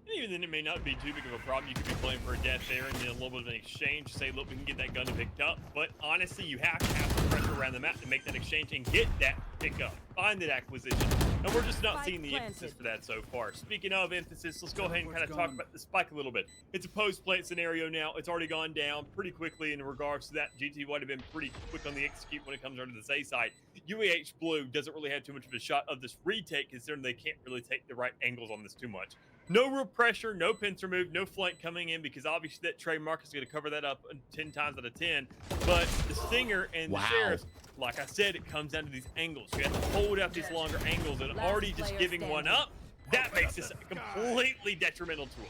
And even then, it may not be too big of a problem. You could be playing for a death there and then a little bit of an exchange to say, look, we can get that gun picked up. But honestly, you have to have some pressure around the map to make that exchange and get that pickup, find that acquisition. And we're just not seeing the emphasis for that so far. Speaking of emphasis, let's go ahead and kind of talk about the spike a little bit. It's a post-plant scenario now. It's already gone down pretty quickly in regards to that. GT would have been pretty quick on the execute when it comes onto the A side. UAH Blue doesn't really have too much of a shot of this retake, considering they can't really take the right angles on this too much. No real pressure, no pincer move, no flank coming in, because obviously that trademark is going to cover that up 10 times out of 10. But the Stinger and the Sheriff, like I said, it comes down to these angles. You have to hold out these longer angles, and already just giving one up, that makes this a completely detrimental tool.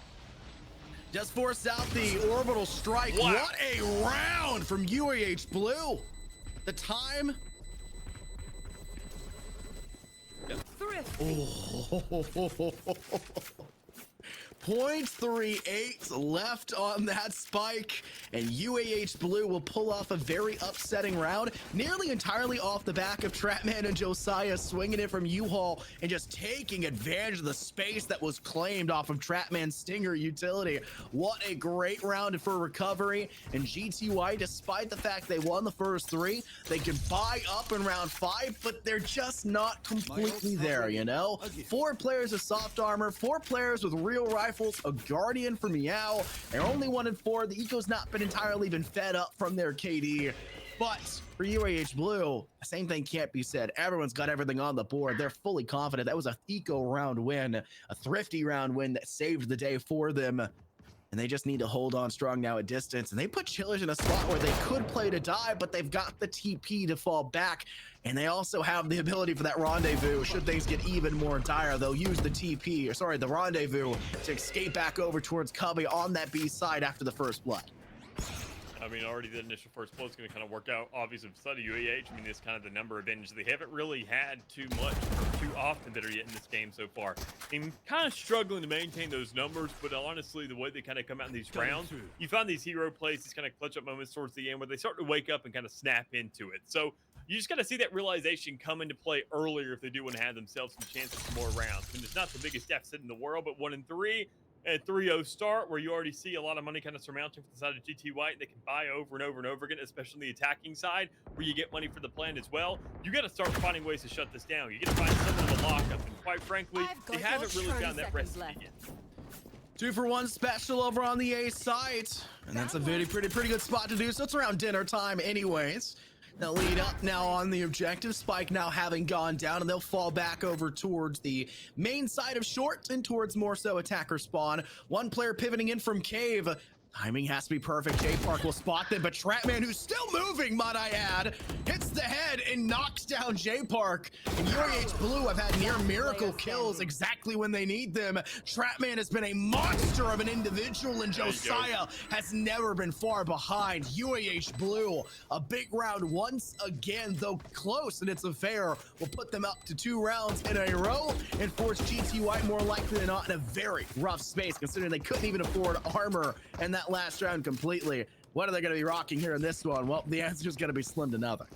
Just forced out the orbital strike. Wow. What a round from UAH Blue. The time. Oh. 0.38 left on that spike, and UAH Blue will pull off a very upsetting round, nearly entirely off the back of Trapman and Josiah swinging it from U-Haul and just taking advantage of the space that was claimed off of Trapman's Stinger utility. What a great round for recovery, and GTY, despite the fact they won the first 3, they can buy up in round 5, but they're just not completely there, you know? 4 players with soft armor, 4 players with real rifles, a Guardian for Meow. They're only 1 and 4. The Eco's not been entirely fed up from their KD. But for UAH Blue, the same thing can't be said. Everyone's got everything on the board. They're fully confident. That was a Eco round win, a thrifty round win that saved the day for them. And they just need to hold on strong now at distance. And they put Chillers in a spot where they could play to die, but they've got the TP to fall back. And they also have the ability for that rendezvous. Should things get even more dire, they'll use the TP, or sorry, the rendezvous, to escape back over towards Cubby on that B side after the first blood. I mean, already the initial first blow is going to kind of work out. Obviously, beside of UAH, I mean, this kind of the number of engines. They haven't really had too much or too often better yet in this game so far. And kind of struggling to maintain those numbers, but honestly, the way they kind of come out in these rounds, you find these hero plays, these kind of clutch up moments towards the end where they start to wake up and kind of snap into it. So you just got to see that realization come into play earlier if they do want to have themselves some chances for more rounds. And it's not the biggest deficit in the world, but 1 and 3. At 3-0 start, where you already see a lot of money kind of surmounting from the side of GT White. They can buy over and over and over again, especially on the attacking side, where you get money for the plan as well. You got to start finding ways to shut this down. You got to find some of the lockup, and quite frankly, they haven't really found that recipe yet. 2 for 1 special over on the A side, and that's a pretty good spot to do. So it's around dinner time anyways. They'll lead up now on the objective. Spike now having gone down, and they'll fall back over towards the main side of short and towards more so attacker spawn. 1 player pivoting in from cave. Timing has to be perfect. J-Park will spot them, but Trapman, who's still moving, might I add, hits the head and knocks down J-Park. And UAH Blue have had near miracle kills exactly when they need them. Trapman has been a monster of an individual, and Josiah has never been far behind. UAH Blue, a big round once again, though close, and it's a fair, will put them up to 2 rounds in a row and force GTY more likely than not in a very rough space, considering they couldn't even afford armor and that last round completely. What are they going to be rocking here in this one? Well, the answer is going to be slim to nothing.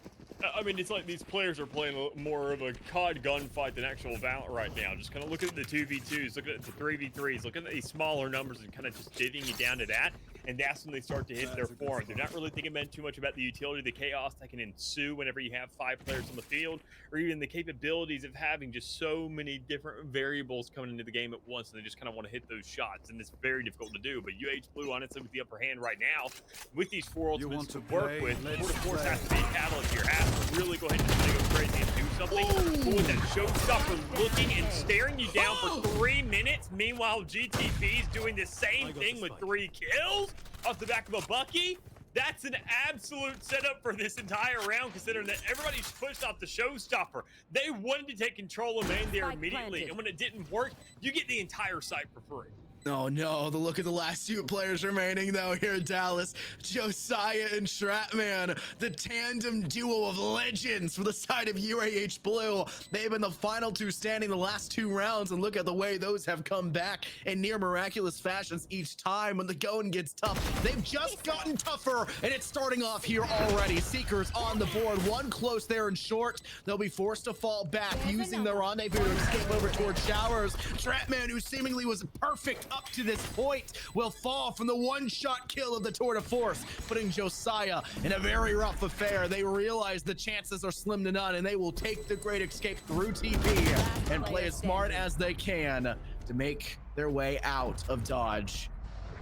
I mean, it's like these players are playing more of a COD gunfight than actual Valorant right now. Just kind of looking at the 2v2s, looking at the 3v3s, looking at these smaller numbers and kind of just divvying it down to that. And that's when they start to hit their form. They're not really thinking about too much about the utility, the chaos that can ensue whenever you have 5 players on the field, or even the capabilities of having just so many different variables coming into the game at once, and they just kind of want to hit those shots, and it's very difficult to do. But UH Blue, honestly, with the upper hand right now, with these 4 ultimates to work with, Tour de Force has to be a catalyst here, has to really go ahead and just go crazy and do something. But with that showstopper looking and staring you down for 3 minutes, meanwhile GTP's doing the same thing with 3 kills off the back of a Bucky. That's an absolute setup for this entire round, considering that everybody's pushed off the showstopper. They wanted to take control of main there immediately, and when it didn't work, you get the entire site for free. Oh no, the look at the last 2 players remaining though here in Dallas. Josiah and Trapman, the tandem duo of legends for the side of UAH Blue. They've been the final 2 standing the last 2 rounds, and look at the way those have come back in near miraculous fashions each time when the going gets tough. They've just gotten tougher, and it's starting off here already. Seekers on the board, 1 close there in short. They'll be forced to fall back, using the rendezvous to escape over towards Showers. Trapman, who seemingly was perfect up to this point will fall from the one-shot kill of the Tour de Force, putting Josiah in a very rough affair. They realize the chances are slim to none, and they will take the Great Escape through TP and play as smart as they can to make their way out of Dodge.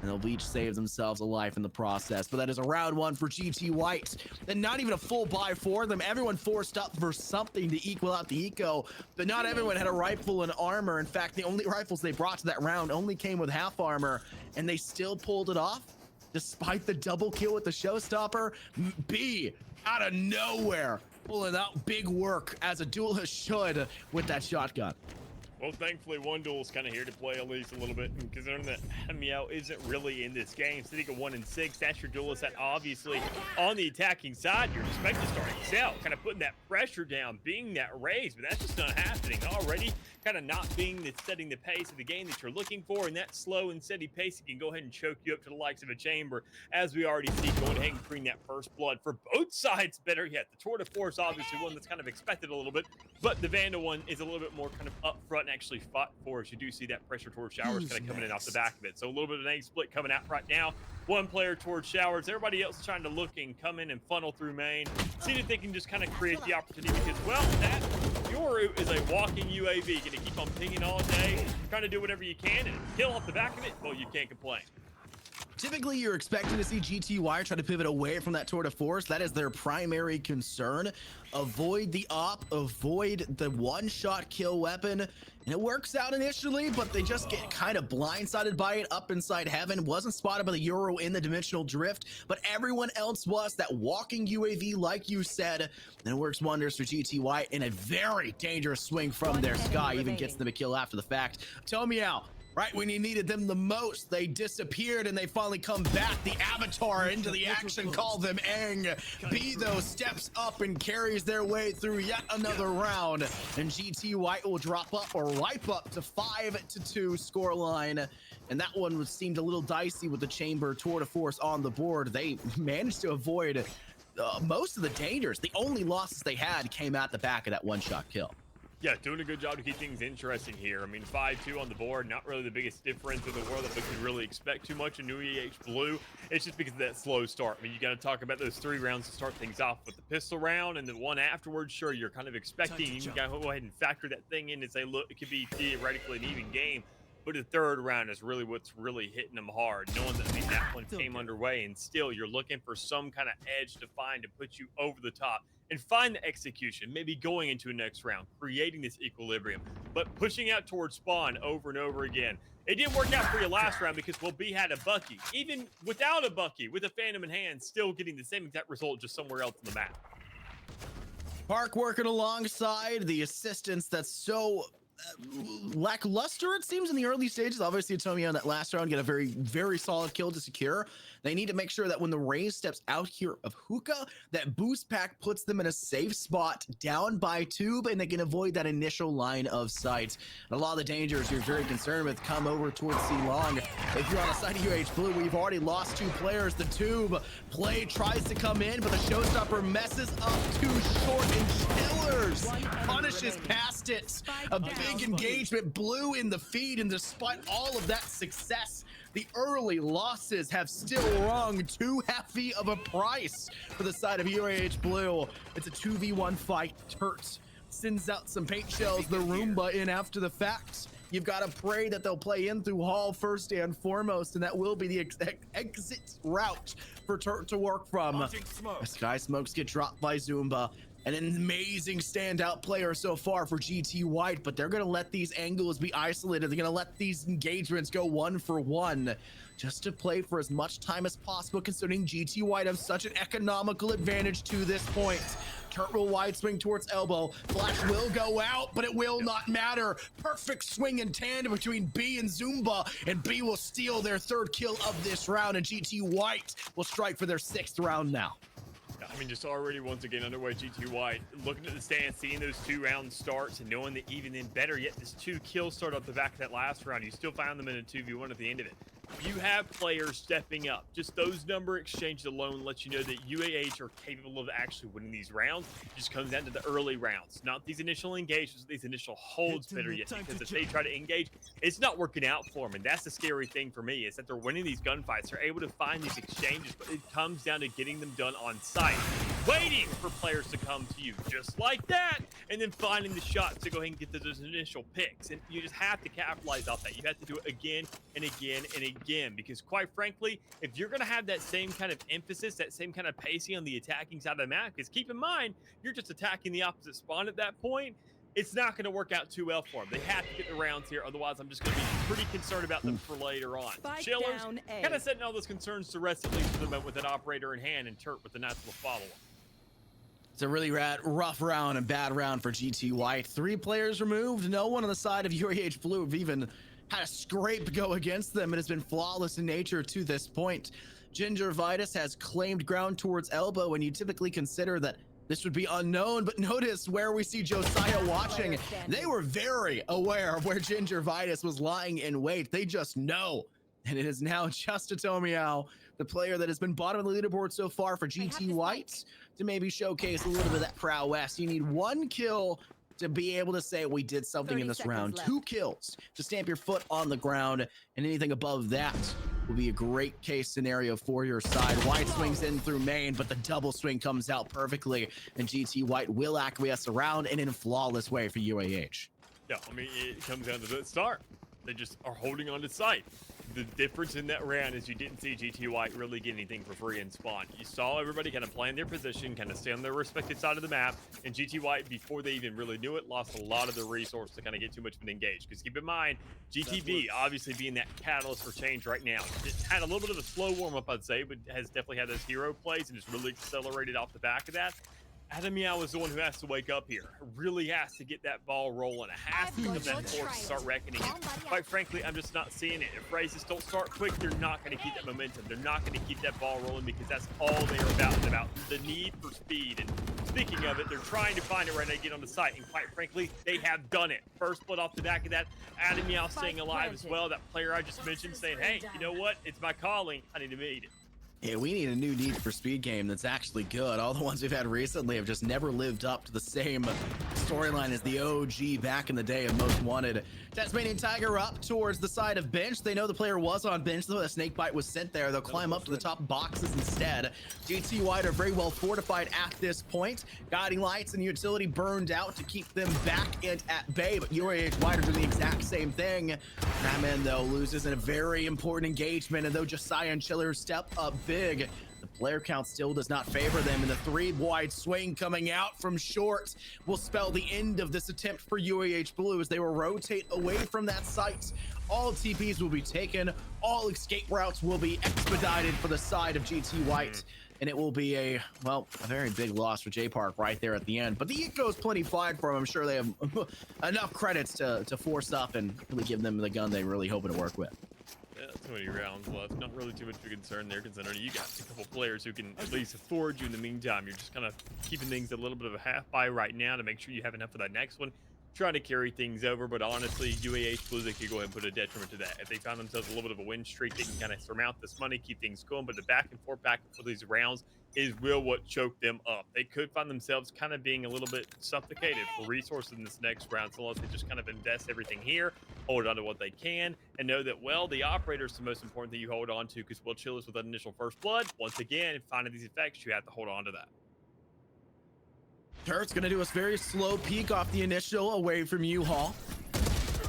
And they'll each save themselves a life in the process. But that is a round one for GT White. And not even a full buy for them. Everyone forced up for something to equal out the eco, but not everyone had a rifle and armor. In fact, the only rifles they brought to that round only came with half armor, and they still pulled it off despite the double kill with the showstopper. B, out of nowhere, pulling out big work as a duelist should with that shotgun. Well, thankfully, one duel's kind of here to play at least a little bit, and considering that Hemiao isn't really in this game, sitting at 1-6, that's your duelist that obviously on the attacking side, you're expecting to start excel, kind of putting that pressure down, being that raise, but that's just not happening already, kind of not being the setting the pace of the game that you're looking for, and that slow and steady pace can go ahead and choke you up to the likes of a chamber, as we already see going ahead and bring that first blood for both sides. Better yet, the Tour de Force obviously one that's kind of expected a little bit, but the Vandal one is a little bit more kind of upfront actually fought for us. You do see that pressure towards Showers kind of coming in off the back of it. So a little bit of an egg split coming out right now. One player towards Showers. Everybody else trying to look and come in and funnel through main. See if they can just kind of create the opportunity because, well, that Yoru is a walking UAV. Going to keep on pinging all day, trying to do whatever you can and kill off the back of it. Well, you can't complain. Typically, you're expecting to see GTY try to pivot away from that Tour de Force. That is their primary concern. Avoid the op, avoid the one-shot kill weapon. And it works out initially, but they just get kind of blindsided by it up inside heaven. Wasn't spotted by the Euro in the dimensional drift, but everyone else was. That walking UAV, like you said, and it works wonders for GTY in a very dangerous swing from their sky. Even gets them a kill after the fact. Tomiao, right when you needed them the most, they disappeared and they finally come back. The Avatar into the action, call them Aang. B, though, steps up and carries their way through yet another round. And GT White will drop up or wipe up to 5-2 scoreline. And that one seemed a little dicey with the Chamber Tour de Force on the board. They managed to avoid most of the dangers. The only losses they had came at the back of that one-shot kill. Yeah, doing a good job to keep things interesting here. I mean, 5-2 on the board, not really the biggest difference in the world that we could really expect too much in New Blue. It's just because of that slow start. I mean, you got to talk about those 3 rounds to start things off with the pistol round and the one afterwards. Sure, you're kind of expecting. You got to go ahead and factor that thing in and say, look, it could be theoretically an even game. But the third round is really what's really hitting them hard, knowing that that one came underway, and still you're looking for some kind of edge to find to put you over the top and find the execution, maybe going into a next round, creating this equilibrium, but pushing out towards spawn over and over again. It didn't work out for you last round because, well, B had a Bucky. Even without a Bucky, with a Phantom in hand, still getting the same exact result, just somewhere else on the map. Park working alongside the assistance that's so lackluster, it seems, in the early stages. Obviously, Tomiya on that last round get a very, very solid kill to secure. They need to make sure that when the Raze steps out here of Hookah, that boost pack puts them in a safe spot down by Tube, and they can avoid that initial line of sight. And a lot of the dangers you're very concerned with come over towards C Long. If you're on the side of Blue, we've already lost 2 players. The Tube play tries to come in, but the showstopper messes up too short, and Chillers punishes past it. A big engagement. Blue in the feed, and despite all of that success, the early losses have still rung too hefty of a price for the side of UAH Blue. It's a 2v1 fight. Turt sends out some paint shells, the Roomba in after the fact. You've got to pray that they'll play in through Hall first and foremost, and that will be the exit route for Turt to work from. Sky Smokes get dropped by Zumba. An amazing standout player so far for GT White, but they're going to let these angles be isolated. They're going to let these engagements go 1-for-1 just to play for as much time as possible, considering GT White have such an economical advantage to this point. Turt will wide swing towards elbow. Flash will go out, but it will not matter. Perfect swing in tandem between B and Zumba, and B will steal their 3rd kill of this round, and GT White will strike for their 6th round now. I mean, just already once again underway, GT White, looking at the stance, seeing those 2 round starts, and knowing that even then better yet, this 2 kills start off the back of that last round. You still found them in a 2v1 at the end of it. You have players stepping up. Just those number exchanges alone let you know that UAH are capable of actually winning these rounds. It just comes down to the early rounds, not these initial engagements, these initial holds better yet. Because if they try to engage, it's not working out for them. And that's the scary thing for me, is that they're winning these gunfights. They're able to find these exchanges, but it comes down to getting them done on site, waiting for players to come to you just like that, and then finding the shots to go ahead and get those initial picks. And you just have to capitalize off that. You have to do it again and again and again, because quite frankly, if you're going to have that same kind of emphasis, that same kind of pacing on the attacking side of the map, because keep in mind, you're just attacking the opposite spawn at that point, it's not going to work out too well for them. They have to get the rounds here, otherwise I'm just going to be pretty concerned about them for later on. Chillers, kind of setting all those concerns to rest, at least for the moment, with an operator in hand, and Turt with the nice little follow-up. It's a really rough round and bad round for GT White. 3 players removed. No one on the side of UAH Blue have even had a scrape go against them. It has been flawless in nature to this point. Gingivitis has claimed ground towards Elbow, and you typically consider that this would be unknown, but notice where we see Josiah watching. They were very aware of where Gingivitis was lying in wait. They just know. And it is now just Atomiao, the player that has been bottom of the leaderboard so far for GT White, to maybe showcase a little bit of that prowess. You need 1 kill to be able to say we did something in this round. 2 kills to stamp your foot on the ground, and anything above that will be a great case scenario for your side. White swings in through main, but the double swing comes out perfectly, and GT White will acquiesce around and in a flawless way for UAH. Yeah, I mean, it comes down to the start. They just are holding on to sight. The difference in that round is you didn't see GT White really get anything for free in spawn. You saw everybody kind of play in their position, kind of stay on their respective side of the map, and GT White, before they even really knew it, lost a lot of their resource to kind of get too much of an engage. Because keep in mind, GTB obviously being that catalyst for change right now. It had a little bit of a slow warm-up, I'd say, but has definitely had those hero plays and just really accelerated off the back of that. Atomiao is the one who has to wake up here. Really has to get that ball rolling. It has to become that force to start reckoning it. Quite frankly, I'm just not seeing it. If races don't start quick, they're not going to keep that momentum. They're not going to keep that ball rolling, because that's all they're about. It's about the need for speed. And speaking of it, they're trying to find it right now to get on the site. And quite frankly, they have done it. First blood off the back of that. Atomiao staying alive as well. That player I just mentioned saying, hey, you know what? It's my calling. I need to meet it. Yeah, we need a new Need for Speed game that's actually good. All the ones we've had recently have just never lived up to the same storyline as the OG back in the day of Most Wanted. Tasmanian Tiger up towards the side of bench. They know the player was on bench, though the snake bite was sent there. They'll climb up to the top boxes instead. GT White are very well fortified at this point. Guiding lights and utility burned out to keep them back and at bay, but UAH White are doing the exact same thing. Ratman, though, loses in a very important engagement, and though Josiah and Chiller step up big, the player count still does not favor them, and the 3-wide swing coming out from short will spell the end of this attempt for UAH Blue, as they will rotate away from that site. All TPs will be taken, all escape routes will be expedited for the side of GT White, and it will be a very big loss for J Park right there at the end. But the eco is plenty fine for them. I'm sure they have enough credits to force up and really give them the gun they really hoping to work with. Yeah, too many rounds left. Not really too much of a concern there, considering you got a couple players who can at least afford you in the meantime. You're just kind of keeping things a little bit of a half buy right now to make sure you have enough for that next one. Trying to carry things over, but honestly, UAH Blue, they could go ahead and put a detriment to that. If they found themselves a little bit of a win streak, they can kind of surmount this money, keep things going, but the back and forth for these rounds is what choked them up. They could find themselves kind of being a little bit suffocated for resources in this next round, so unless they just kind of invest everything here, hold on to what they can, and know that, well, the operator is the most important thing you hold on to, because we'll chill us with that initial first blood. Once again, finding these effects, you have to hold on to that. Turt's gonna do a very slow peek off the initial away from U-Haul.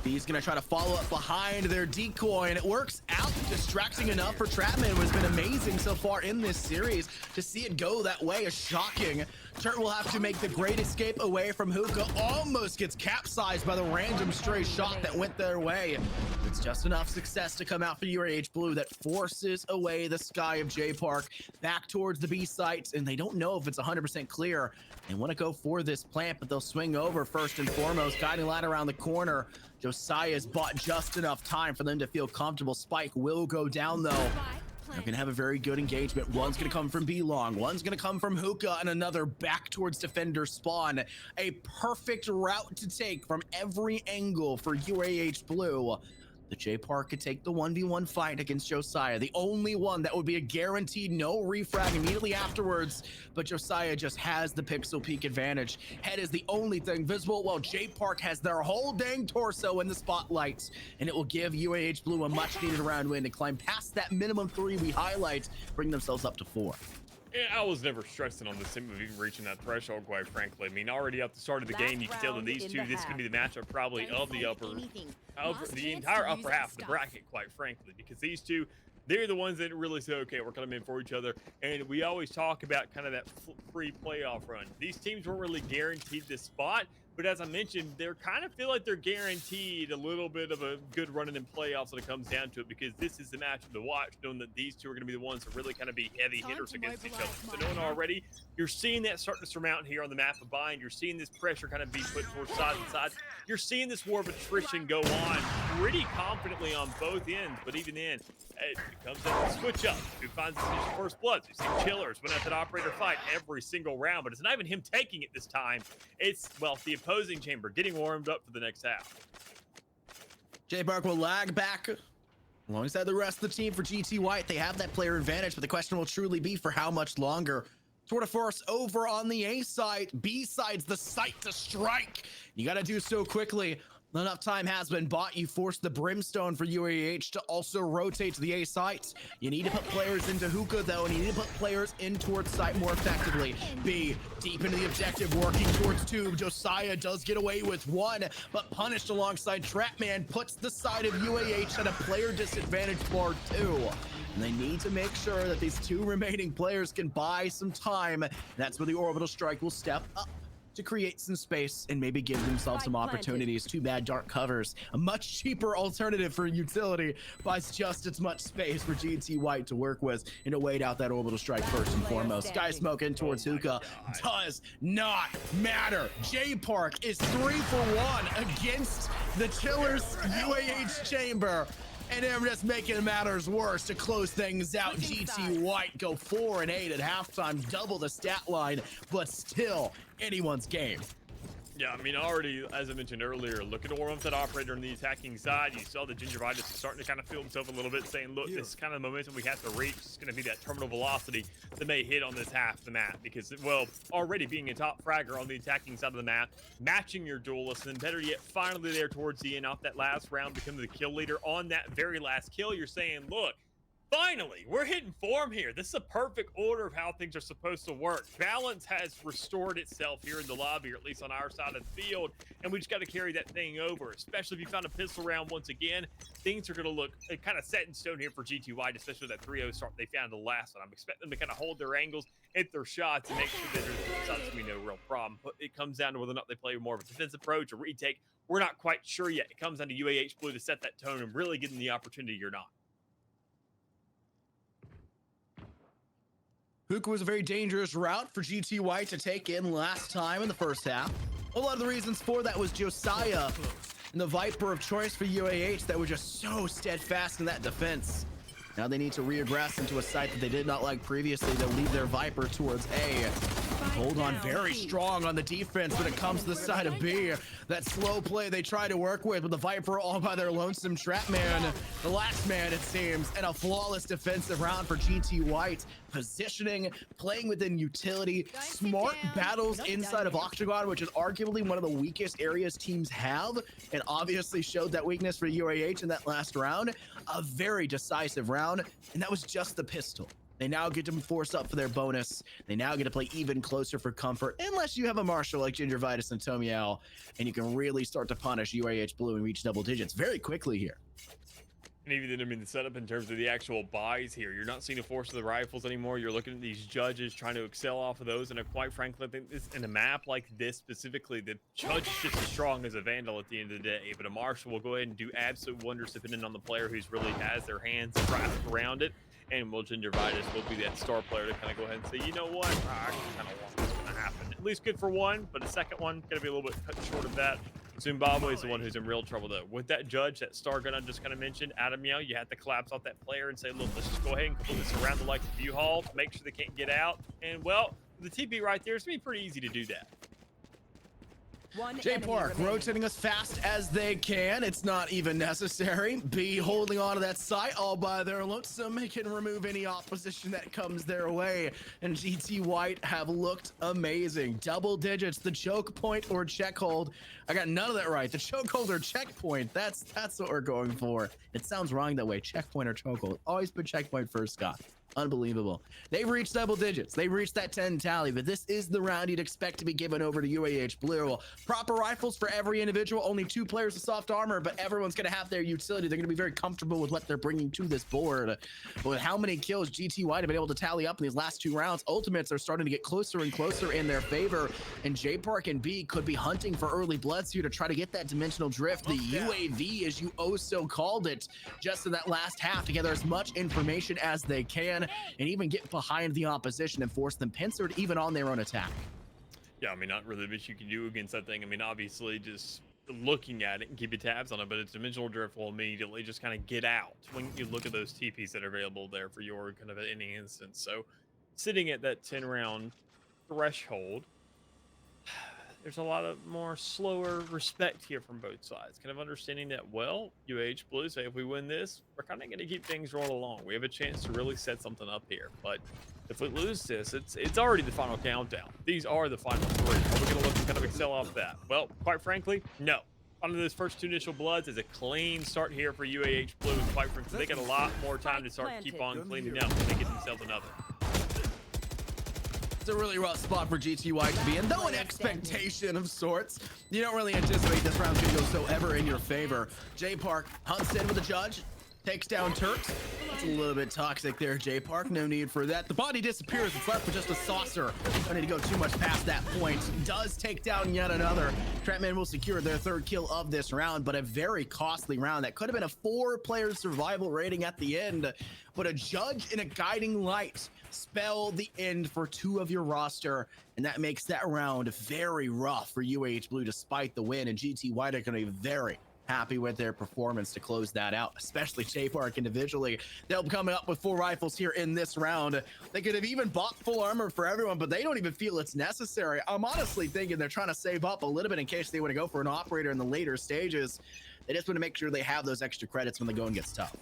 He's gonna try to follow up behind their decoy, and it works out. Distracting enough for Trapman. Has been amazing so far in this series. To see it go that way is shocking. Turt will have to make the great escape away from Hookah. Almost gets capsized by the random stray shot that went their way. It's just enough success to come out for UAH Blue that forces away the sky of J Park back towards the B sites, and they don't know if it's 100% clear. They want to go for this plant, but they'll swing over first and foremost. Guiding light around the corner. Josiah's bought just enough time for them to feel comfortable. Spike will go down, though. They're going to have a very good engagement. One's going to come from B-Long. One's going to come from Hookah, and another back towards Defender spawn. A perfect route to take from every angle for UAH Blue. that J Park could take the 1v1 fight against Josiah, the only one that would be a guaranteed no refrag immediately afterwards. But Josiah just has the pixel peak advantage. Head is the only thing visible, while J Park has their whole dang torso in the spotlight, and it will give UAH Blue a much needed round win to climb past that minimum 3 we highlight, bring themselves up to 4. Yeah, I was never stressing on this team of even reaching that threshold, quite frankly. I mean, already at the start of the game, you can tell that these two, this could be the matchup probably of the the entire upper half of the bracket, quite frankly, because these two, they're the ones that really say, okay, we're coming in for each other. And we always talk about kind of that free playoff run. These teams weren't really guaranteed this spot, but as I mentioned, they're kind of feel like they're guaranteed a little bit of a good running in playoffs when it comes down to it, because this is the matchup to watch, knowing that these two are going to be the ones to really kind of be heavy hitters against each other. So knowing already, you're seeing that starting to surmount here on the map of Bind. You're seeing this pressure kind of be put towards sides and sides. You're seeing this war of attrition go on pretty confidently on both ends, but even then, it comes down to switch up. Who finds his first bloods? We've seen Chillers win at that operator fight every single round, but it's not even him taking it this time. It's, well, the opposing chamber getting warmed up for the next half. J Park will lag back alongside the rest of the team for GT White. They have that player advantage, but the question will truly be for how much longer. Tour de force over on the A side. B side's the site to strike. You got to do so quickly. Not enough time has been bought. You force the Brimstone for UAH to also rotate to the A site. You need to put players into hookah, though, and you need to put players in towards site more effectively. B, deep into the objective, working towards tube. Josiah does get away with one, but punished alongside Trapman puts the side of UAH at a player disadvantage for 2. And they need to make sure that these 2 remaining players can buy some time. That's where the orbital strike will step up to create some space and maybe give themselves some opportunities. Too bad dark covers, a much cheaper alternative for utility, buys just as much space for GT White to work with and to wait out that orbital strike first and foremost. Sky smoke in towards hookah does not matter. J Park is 3 for 1 against the Chillers UAH chamber. And they're just making matters worse to close things out. GT White go 4 and 8 at halftime, double the stat line, but still anyone's game. Yeah, I mean, already, as I mentioned earlier, looking to warm up that operator on the attacking side. You saw the Gingivitis starting to kind of feel himself a little bit, saying, look, this is kind of the momentum we have to reach. It's going to be that terminal velocity that may hit on this half of the map, because, well, already being a top fragger on the attacking side of the map, matching your duelist, and then better yet, finally there towards the end, off that last round, becoming the kill leader on that very last kill, you're saying, look, finally, we're hitting form here. This is a perfect order of how things are supposed to work. Balance has restored itself here in the lobby, or at least on our side of the field, and we just got to carry that thing over, especially if you found a pistol round once again. Things are going to look kind of set in stone here for GT White, especially that 3-0 start they found the last one. I'm expecting them to kind of hold their angles, hit their shots, and make sure that there's going to be no real problem. But it comes down to whether or not they play more of a defensive approach, a retake. We're not quite sure yet. It comes down to UAH Blue to set that tone and really give them the opportunity or not. Hookah was a very dangerous route for GT White to take in last time in the first half. A lot of the reasons for that was Josiah and the Viper of choice for UAH that were just so steadfast in that defense. Now they need to reaggress into a site that they did not like previously. They'll leave their Viper towards A. Hold on very strong on the defense when it comes to the side of B. That slow play they try to work with the Viper all by their lonesome Trapman. The last man, it seems, and a flawless defensive round for GT White. Positioning, playing within utility, smart battles inside of Octagon, which is arguably one of the weakest areas teams have, and obviously showed that weakness for UAH in that last round. A very decisive round, and that was just the pistol. They now get to force up for their bonus. They now get to play even closer for comfort, unless you have a Marshall like Gingivitis and Tomiel, and you can really start to punish UAH Blue and reach double digits very quickly here. And even then, I mean, the setup in terms of the actual buys here, you're not seeing a force of the rifles anymore. You're looking at these judges trying to excel off of those. And quite frankly, I think this, in a map like this specifically, the judge is just as strong as a Vandal at the end of the day. But a Marshall will go ahead and do absolute wonders depending on the player who's really has their hands wrapped around it. And will Gingivitis will be that star player to kind of go ahead and say, you know what, I actually kind of want this going to happen. At least good for one, but a second one going to be a little bit cut short of that. Zimbabwe is the one who's in real trouble, though. With that judge, that star gun I just kind of mentioned, Adam, you know, you have to collapse off that player and say, look, let's just go ahead and complete this around the like the view hall, make sure they can't get out. And, well, the TP right there, it's going to be pretty easy to do that. J Park rotating as fast as they can. It's not even necessary. B holding on to that site all by their lonesome. They can remove any opposition that comes their way. And GT White have looked amazing. Double digits, the choke point or check hold. I got none of that right. The choke hold or checkpoint. That's what we're going for. It sounds wrong that way. Checkpoint or choke hold. Always put checkpoint first, Scott. Unbelievable. They've reached double digits. They've reached that 10 tally, but this is the round you'd expect to be given over to UAH Blue. Proper rifles for every individual, only 2 players of soft armor, but everyone's going to have their utility. They're going to be very comfortable with what they're bringing to this board. But with how many kills GT White have been able to tally up in these last 2 rounds, ultimates are starting to get closer and closer in their favor, and J Park and B could be hunting for early bloods here to try to get that dimensional drift, the UAV as you oh so called it, just in that last half to gather as much information as they can and even get behind the opposition and force them pincered even on their own attack. Yeah, I mean, not really much you can do against that thing. I mean, obviously, just looking at it and keeping tabs on it, but its dimensional drift will immediately just kind of get out when you look at those TPs that are available there for your kind of any instance. So, sitting at that 10-round threshold, there's a lot of more slower respect here from both sides. Kind of understanding that, well, UH Blue say if we win this, we're kind of going to keep things rolling along. We have a chance to really set something up here. But if we lose this, it's already the final countdown. These are the final 3. Are we going to look to kind of excel off that? Well, quite frankly, no. Under those first 2 initial bloods is a clean start here for UAH Blue. And quite frankly, they got a lot more time to start to keep on cleaning up when they get themselves another. It's a really rough spot for GT White to be in, though an expectation of sorts. You don't really anticipate this round to go so ever in your favor. J Park hunts in with the judge, takes down Turks. That's a little bit toxic there, J Park. No need for that. The body disappears. It's left with just a saucer. Don't need to go too much past that point. Does take down yet another. Trapman will secure their 3rd kill of this round, but a very costly round. That could have been a 4-player survival rating at the end, but a judge and a guiding light spell the end for 2 of your roster, and that makes that round very rough for UAH Blue despite the win, and GT White are going to be very happy with their performance to close that out, especially J Park individually. They'll be coming up with 4 rifles here in this round. They could have even bought full armor for everyone, but they don't even feel it's necessary. I'm honestly thinking they're trying to save up a little bit in case they want to go for an operator in the later stages. They just want to make sure they have those extra credits when the going gets tough.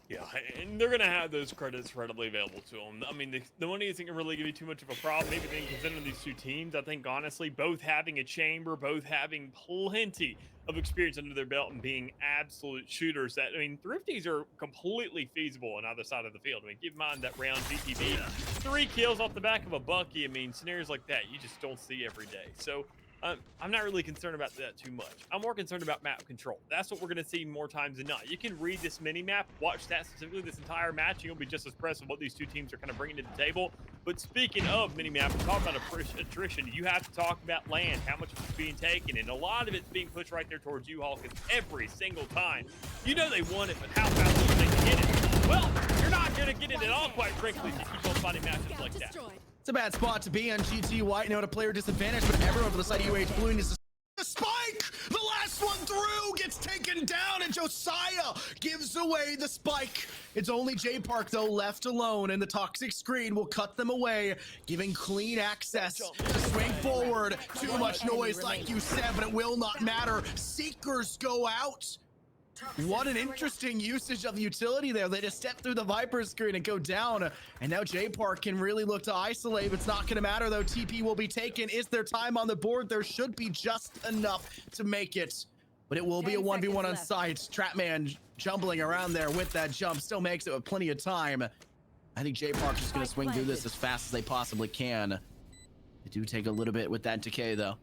Yeah, and they're going to have those credits readily available to them. I mean, the money isn't going to really give you too much of a problem. Maybe then considering these 2 teams, I think, honestly, both having a chamber, both having plenty of experience under their belt and being absolute shooters that, I mean, thrifties are completely feasible on either side of the field. I mean, keep in mind that round GTB, 3 kills off the back of a Bucky. I mean, scenarios like that, you just don't see every day. So, I'm not really concerned about that too much. I'm more concerned about map control. That's what we're going to see more times than not. You can read this mini-map, watch that specifically this entire match, and you'll be just as impressed with what these 2 teams are kind of bringing to the table. But speaking of mini-map, we're talking about attrition. You have to talk about land, how much is being taken, and a lot of it's being pushed right there towards U-Haul because every single time, you know they want it, but how fast are they to get it? Well, you're not going to get it at all, quite frankly, if you keep on finding matches like that. It's a bad spot to be on. GT White now at a player disadvantage, but everyone for the side of UH Blue needs to the spike. The last one through gets taken down, and Josiah gives away the spike. It's only J Park though left alone, and the toxic screen will cut them away, giving clean access to swing forward. Too much noise, like you said, but it will not matter. Seekers go out. What an interesting usage of the utility there. They just step through the Viper screen and go down. And now J Park can really look to isolate. It's not going to matter, though. TP will be taken. Is there time on the board? There should be just enough to make it. But it will be a 1v1 on site. Trapman jumbling around there with that jump. Still makes it with plenty of time. I think J Park's just going to swing through this as fast as they possibly can. They do take a little bit with that decay, though.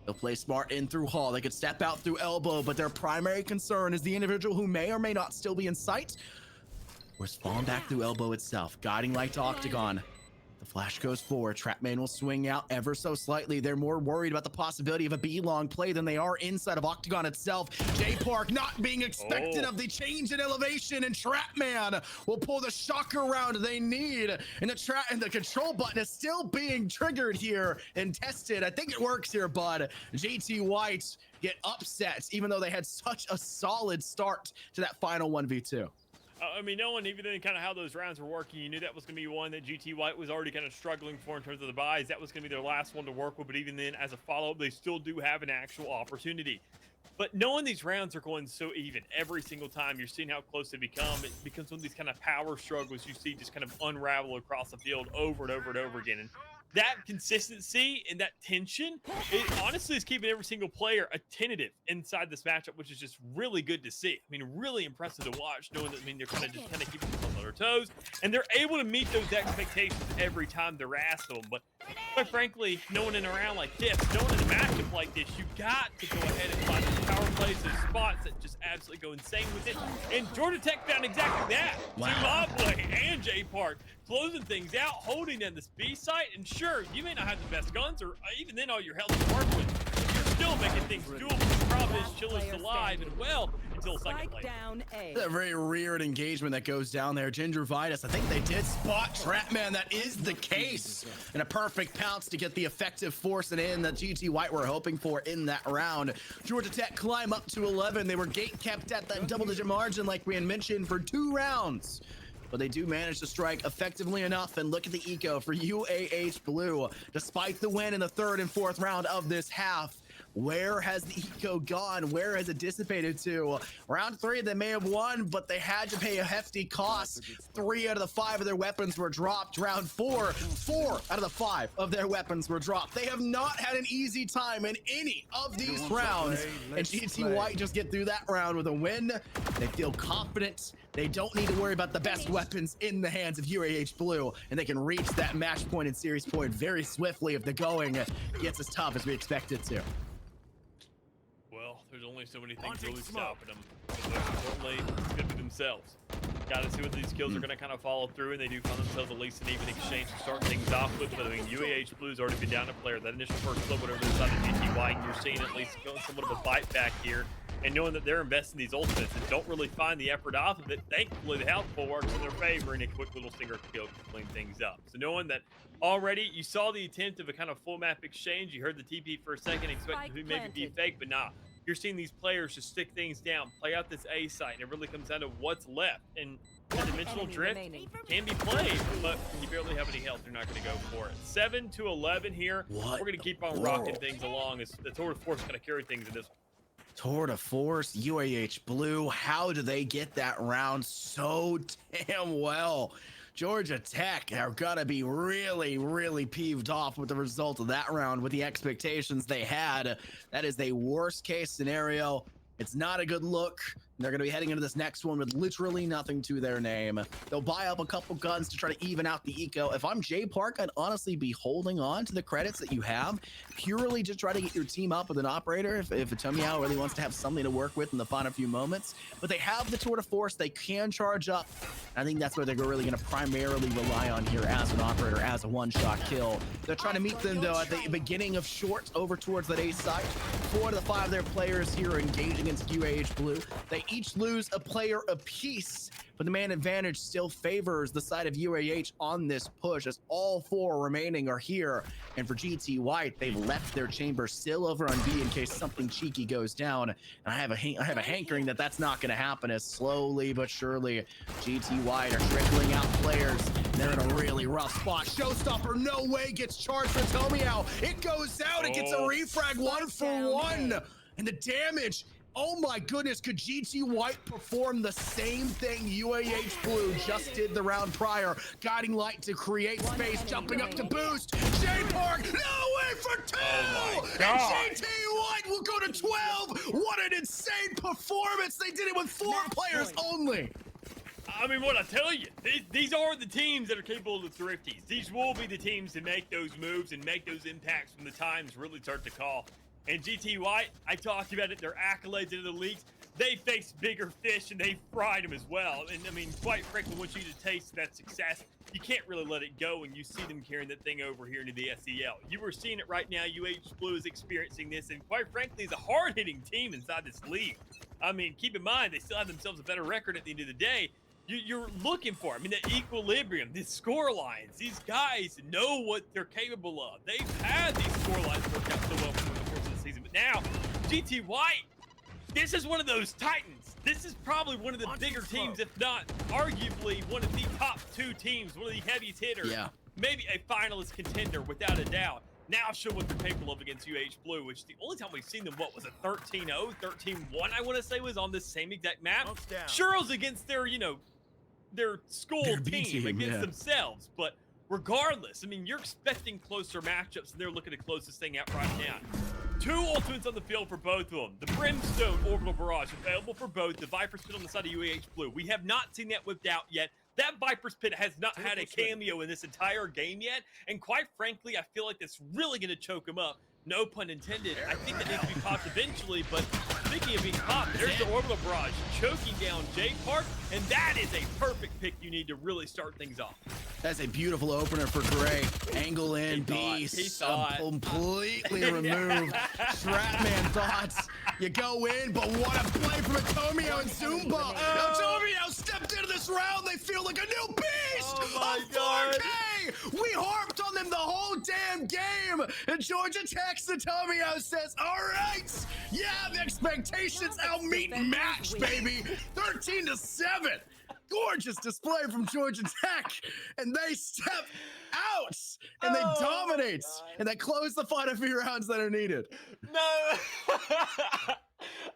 They'll play smart in through Hall. They could step out through Elbow, but their primary concern is the individual who may or may not still be in sight. Or spawn back through Elbow itself. Guiding light to Octagon. The flash goes forward. Trapman will swing out ever so slightly. They're more worried about the possibility of a B-long play than they are inside of Octagon itself. J Park not being expectant of the change in elevation, and Trapman will pull the shocker round they need. And the control button is still being triggered here and tested. I think it works here, bud. GT White get upset, even though they had such a solid start to that final 1v2. I mean, knowing even then kind of how those rounds were working, you knew that was going to be one that GT White was already kind of struggling for in terms of the buys. That was going to be their last one to work with, but even then, as a follow-up, they still do have an actual opportunity. But knowing these rounds are going so even every single time, you're seeing how close they become. It becomes one of these kind of power struggles you see just kind of unravel across the field over and over and over again. And that consistency and that tension, it honestly is keeping every single player attentive inside this matchup, which is just really good to see. I mean, really impressive to watch, knowing that, I mean, they're kind of keeping themselves on their toes, and they're able to meet those expectations every time they're asked of them. But quite frankly, knowing in a round like this, knowing in a matchup like this, you got to go ahead and find those power plays, those spots that just absolutely go insane with it. And Georgia Tech found exactly that. Wow. Zimbabwe and J Park closing things out, holding in this B site. And sure, you may not have the best guns, or even then all your health to work with, but you're still making things doable. The problem is Chiller's alive and well until a second later. A very weird engagement that goes down there. Gingivitis, I think they did spot Trap Man. That is the case. And a perfect pounce to get the effective force and in that GT White were hoping for in that round. Georgia Tech climb up to 11. They were gate kept at that double-digit margin like we had mentioned for 2 rounds. But they do manage to strike effectively enough, and look at the eco for UAH Blue. Despite the win in the 3rd and 4th round of this half, where has the eco gone? Where has it dissipated to? Round 3, they may have won, but they had to pay a hefty cost. 3 out of the 5 of their weapons were dropped. Round 4, 4 out of the 5 of their weapons were dropped. They have not had an easy time in any of these rounds. And GT White just get through that round with a win. They feel confident. They don't need to worry about the best weapons in the hands of UAH Blue, and they can reach that match point and series point very swiftly if the going gets as tough as we expect it to. Well, there's only so many things really stopping them. But most importantly, it's going to be themselves. Got to see what these kills are going to kind of follow through, and they do find themselves at least an even exchange to start things off with. But I mean, UAH Blue's already been down a player. That initial first flip over to the side of GT White, and you're seeing at least somewhat of a bite back here. And knowing that they're investing these ultimates and don't really find the effort off of it, thankfully the health pool works in their favor, and a quick little stinger kill to clean things up. So knowing that already you saw the attempt of a kind of full map exchange, you heard the TP for a second, expecting to maybe be fake, but nah. You're seeing these players just stick things down, play out this A site, and it really comes down to what's left. And the dimensional drift can be played, but when you barely have any health, you're not going to go for it. 7-11 here. We're going to keep on rocking things along as the Tour de Force going to carry things in this one. Tour de Force, UAH Blue, how do they get that round so damn well? Georgia Tech are gonna be really, really peeved off with the result of that round, with the expectations they had. That is a worst case scenario. It's not a good look. They're going to be heading into this next one with literally nothing to their name. They'll buy up a couple guns to try to even out the eco. If I'm J Park, I'd honestly be holding on to the credits that you have, purely to try to get your team up with an operator if Atomiao really wants to have something to work with in the final few moments. But they have the Tour de Force. They can charge up. I think that's where they're really going to primarily rely on here as an operator, as a one-shot kill. They're trying to meet them, though, at the beginning of short over towards that A site. 4 of the 5 of their players here are engaging against UAH Blue. They each lose a player apiece, but the man advantage still favors the side of UAH on this push, as all 4 remaining are here. And for GT White, they've left their chamber still over on B in case something cheeky goes down. And I have a hankering that that's not going to happen, as slowly but surely GT White are trickling out players. They're in a really rough spot. Showstopper, no way, gets charged for Tomiao. It goes out. It gets a refrag 1 for 1. And the damage, oh my goodness, could GT White perform the same thing UAH Blue just did the round prior? Guiding light to create space, jumping up to boost. J Park, no way for 2! Oh my God. And GT White will go to 12. What an insane performance. They did it with 4 players only. I mean, what I tell you, these are the teams that are capable of the thrifties. These will be the teams that make those moves and make those impacts when the times really start to call. And GT White, I talked about it, their accolades into the leagues, they faced bigger fish and they fried them as well. And I mean, quite frankly, once you get a taste of that success, you can't really let it go when you see them carrying that thing over here into the SEL. You are seeing it right now. UH Blue is experiencing this, and quite frankly, is a hard-hitting team inside this league. I mean, keep in mind, they still have themselves a better record at the end of the day. You're looking for, I mean, the equilibrium, the score lines. These guys know what they're capable of. They've had these score lines work out so well for the course of the season. But now, GT White, this is one of those titans. this is probably one of the bigger teams, if not arguably one of the top 2 teams, one of the heaviest hitters. Yeah. Maybe a finalist contender without a doubt. Now show what they're capable of against UH Blue, which the only time we've seen them, what was it, 13-0, 13-1, I want to say, was on this same exact map. Sure, it was against their, their school Their B team team, against yeah. themselves, but regardless, I mean, you're expecting closer matchups, and they're looking to close this thing out right now. 2 ultimates on the field for both of them. The Brimstone Orbital Barrage available for both. The Viper's Pit on the side of UAH Blue. We have not seen that whipped out yet. That Viper's Pit has not had a cameo in this entire game yet. And quite frankly, I feel like that's really going to choke him up. No pun intended. I think that needs to be popped eventually, but speaking of being popped, there's the Orbital Barrage choking down J Park, and that is a perfect pick you need to really start things off. That's a beautiful opener for Gray. Angle in, beast, completely removed. Stratman thoughts. You go in, but what a play from Atomio and Zumba. Atomio stepped into this round. They feel like a new beast. Oh my A God. 4K. We harped on them the whole damn game. And Georgia Tech's Atomio says, all right, yeah, the expectations outmeet match, baby. 13-7. Gorgeous display from Georgia Tech, and they step out and they dominate and they close the final few rounds that are needed. No,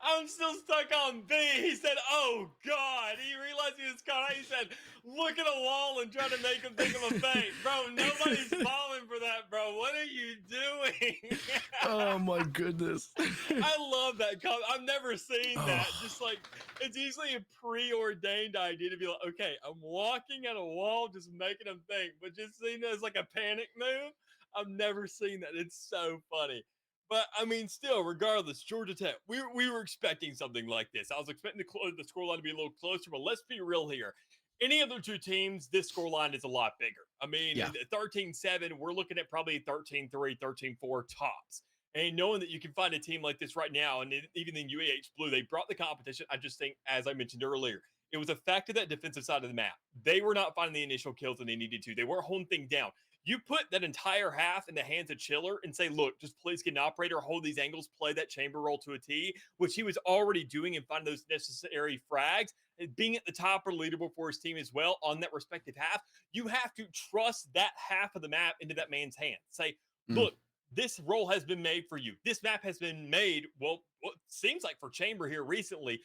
I'm still stuck on B. He said, oh God. He realized he was caught out. He said, look at a wall and try to make him think of a fake. Bro, nobody's falling for that, bro. What are you doing? Oh my goodness. I love that. I've never seen that. Just like, it's usually a preordained idea to be like, okay, I'm walking at a wall, just making them think, but just seeing it as like a panic move. I've never seen that. It's so funny. But I mean, still, regardless, Georgia Tech, we were expecting something like this. I was expecting the scoreline to be a little closer, but let's be real here. Any other 2 teams, this scoreline is a lot bigger. I mean, 13-7, we're looking at probably 13-3, 13-4 tops. And knowing that you can find a team like this right now, and even in UAH Blue, they brought the competition. I just think, as I mentioned earlier, it was a fact of that defensive side of the map. They were not finding the initial kills that they needed to. They weren't holding things down. You put that entire half in the hands of Chiller and say, look, just please get an operator, hold these angles, play that chamber roll to a T, which he was already doing and finding those necessary frags, and being at the top of the leaderboard for his team as well on that respective half. You have to trust that half of the map into that man's hands. Say, look, this role has been made for you. This map has been made, well, what seems like for Chamber here recently.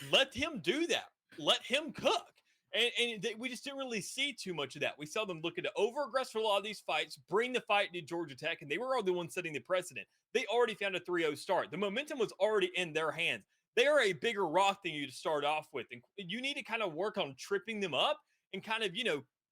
Let him do that. Let him cook. And we just didn't really see too much of that. We saw them looking to over-aggress for a lot of these fights, bring the fight to Georgia Tech, and they were all the ones setting the precedent. They already found a 3-0 start. The momentum was already in their hands. They are a bigger rock than you to start off with, and you need to kind of work on tripping them up and kind of,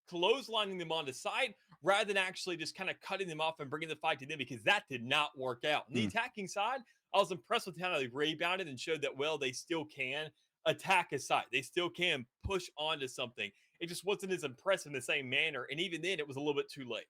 clotheslining them on the side rather than actually just kind of cutting them off and bringing the fight to them, because that did not work out. On the attacking side, I was impressed with how they rebounded and showed that, well, they still can attack a site. They still can push onto something. It just wasn't as impressive in the same manner. And even then, it was a little bit too late.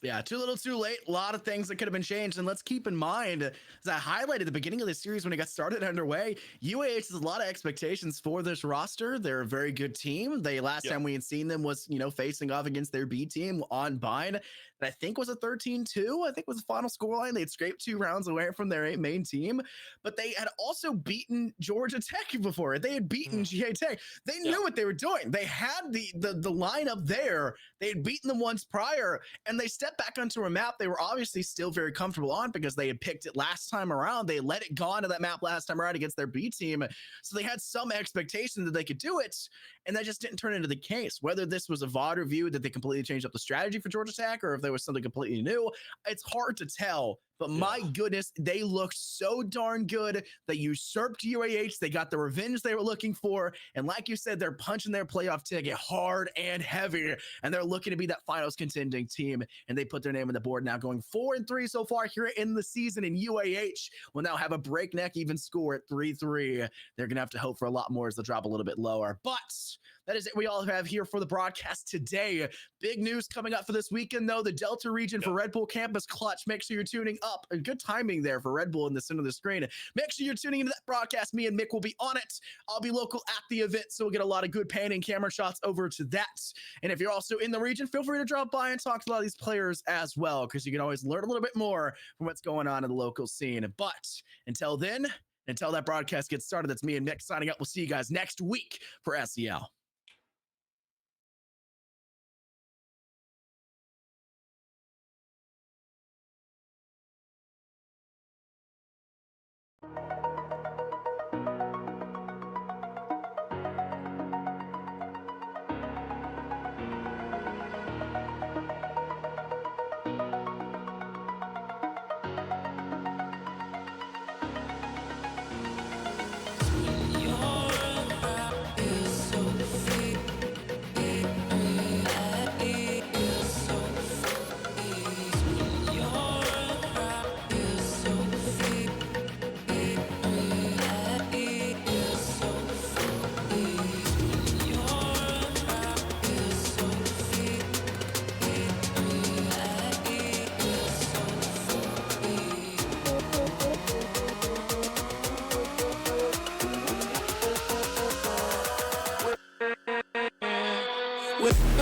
Yeah, too little too late. A lot of things that could have been changed. And let's keep in mind, as I highlighted at the beginning of the series when it got started underway, UAH has a lot of expectations for this roster. They're a very good team. Last time we had seen them was, facing off against their B team on Bind. That I think was a 13-2. I think was the final scoreline. They'd scraped 2 rounds away from their main team, but they had also beaten Georgia Tech before. They had beaten GA Tech. They knew what they were doing. They had the lineup there. They had beaten them once prior, and they stepped back onto a map they were obviously still very comfortable on because they had picked it last time around. They let it go onto that map last time around against their B team. So they had some expectation that they could do it, and that just didn't turn into the case. Whether this was a VOD review that they completely changed up the strategy for Georgia Tech, or if there was something completely new, it's hard to tell. But my goodness, they looked so darn good. They usurped UAH. They got the revenge they were looking for. And like you said, they're punching their playoff ticket hard and heavy. And they're looking to be that finals contending team. And they put their name on the board now, going 4-3 so far here in the season. And UAH will now have a breakneck even score at 3-3. They're going to have to hope for a lot more as they'll drop a little bit lower. But that is it we all have here for the broadcast today. Big news coming up for this weekend, though. The Delta region for Red Bull Campus Clutch. Make sure you're tuning up. And good timing there for Red Bull in the center of the screen. Make sure you're tuning into that broadcast. Me and Mick will be on it. I'll be local at the event, so we'll get a lot of good panning camera shots over to that. And if you're also in the region, feel free to drop by and talk to a lot of these players as well, because you can always learn a little bit more from what's going on in the local scene. But until then, Until that broadcast gets started, that's me and Mick signing up. We'll see you guys next week for SEL. With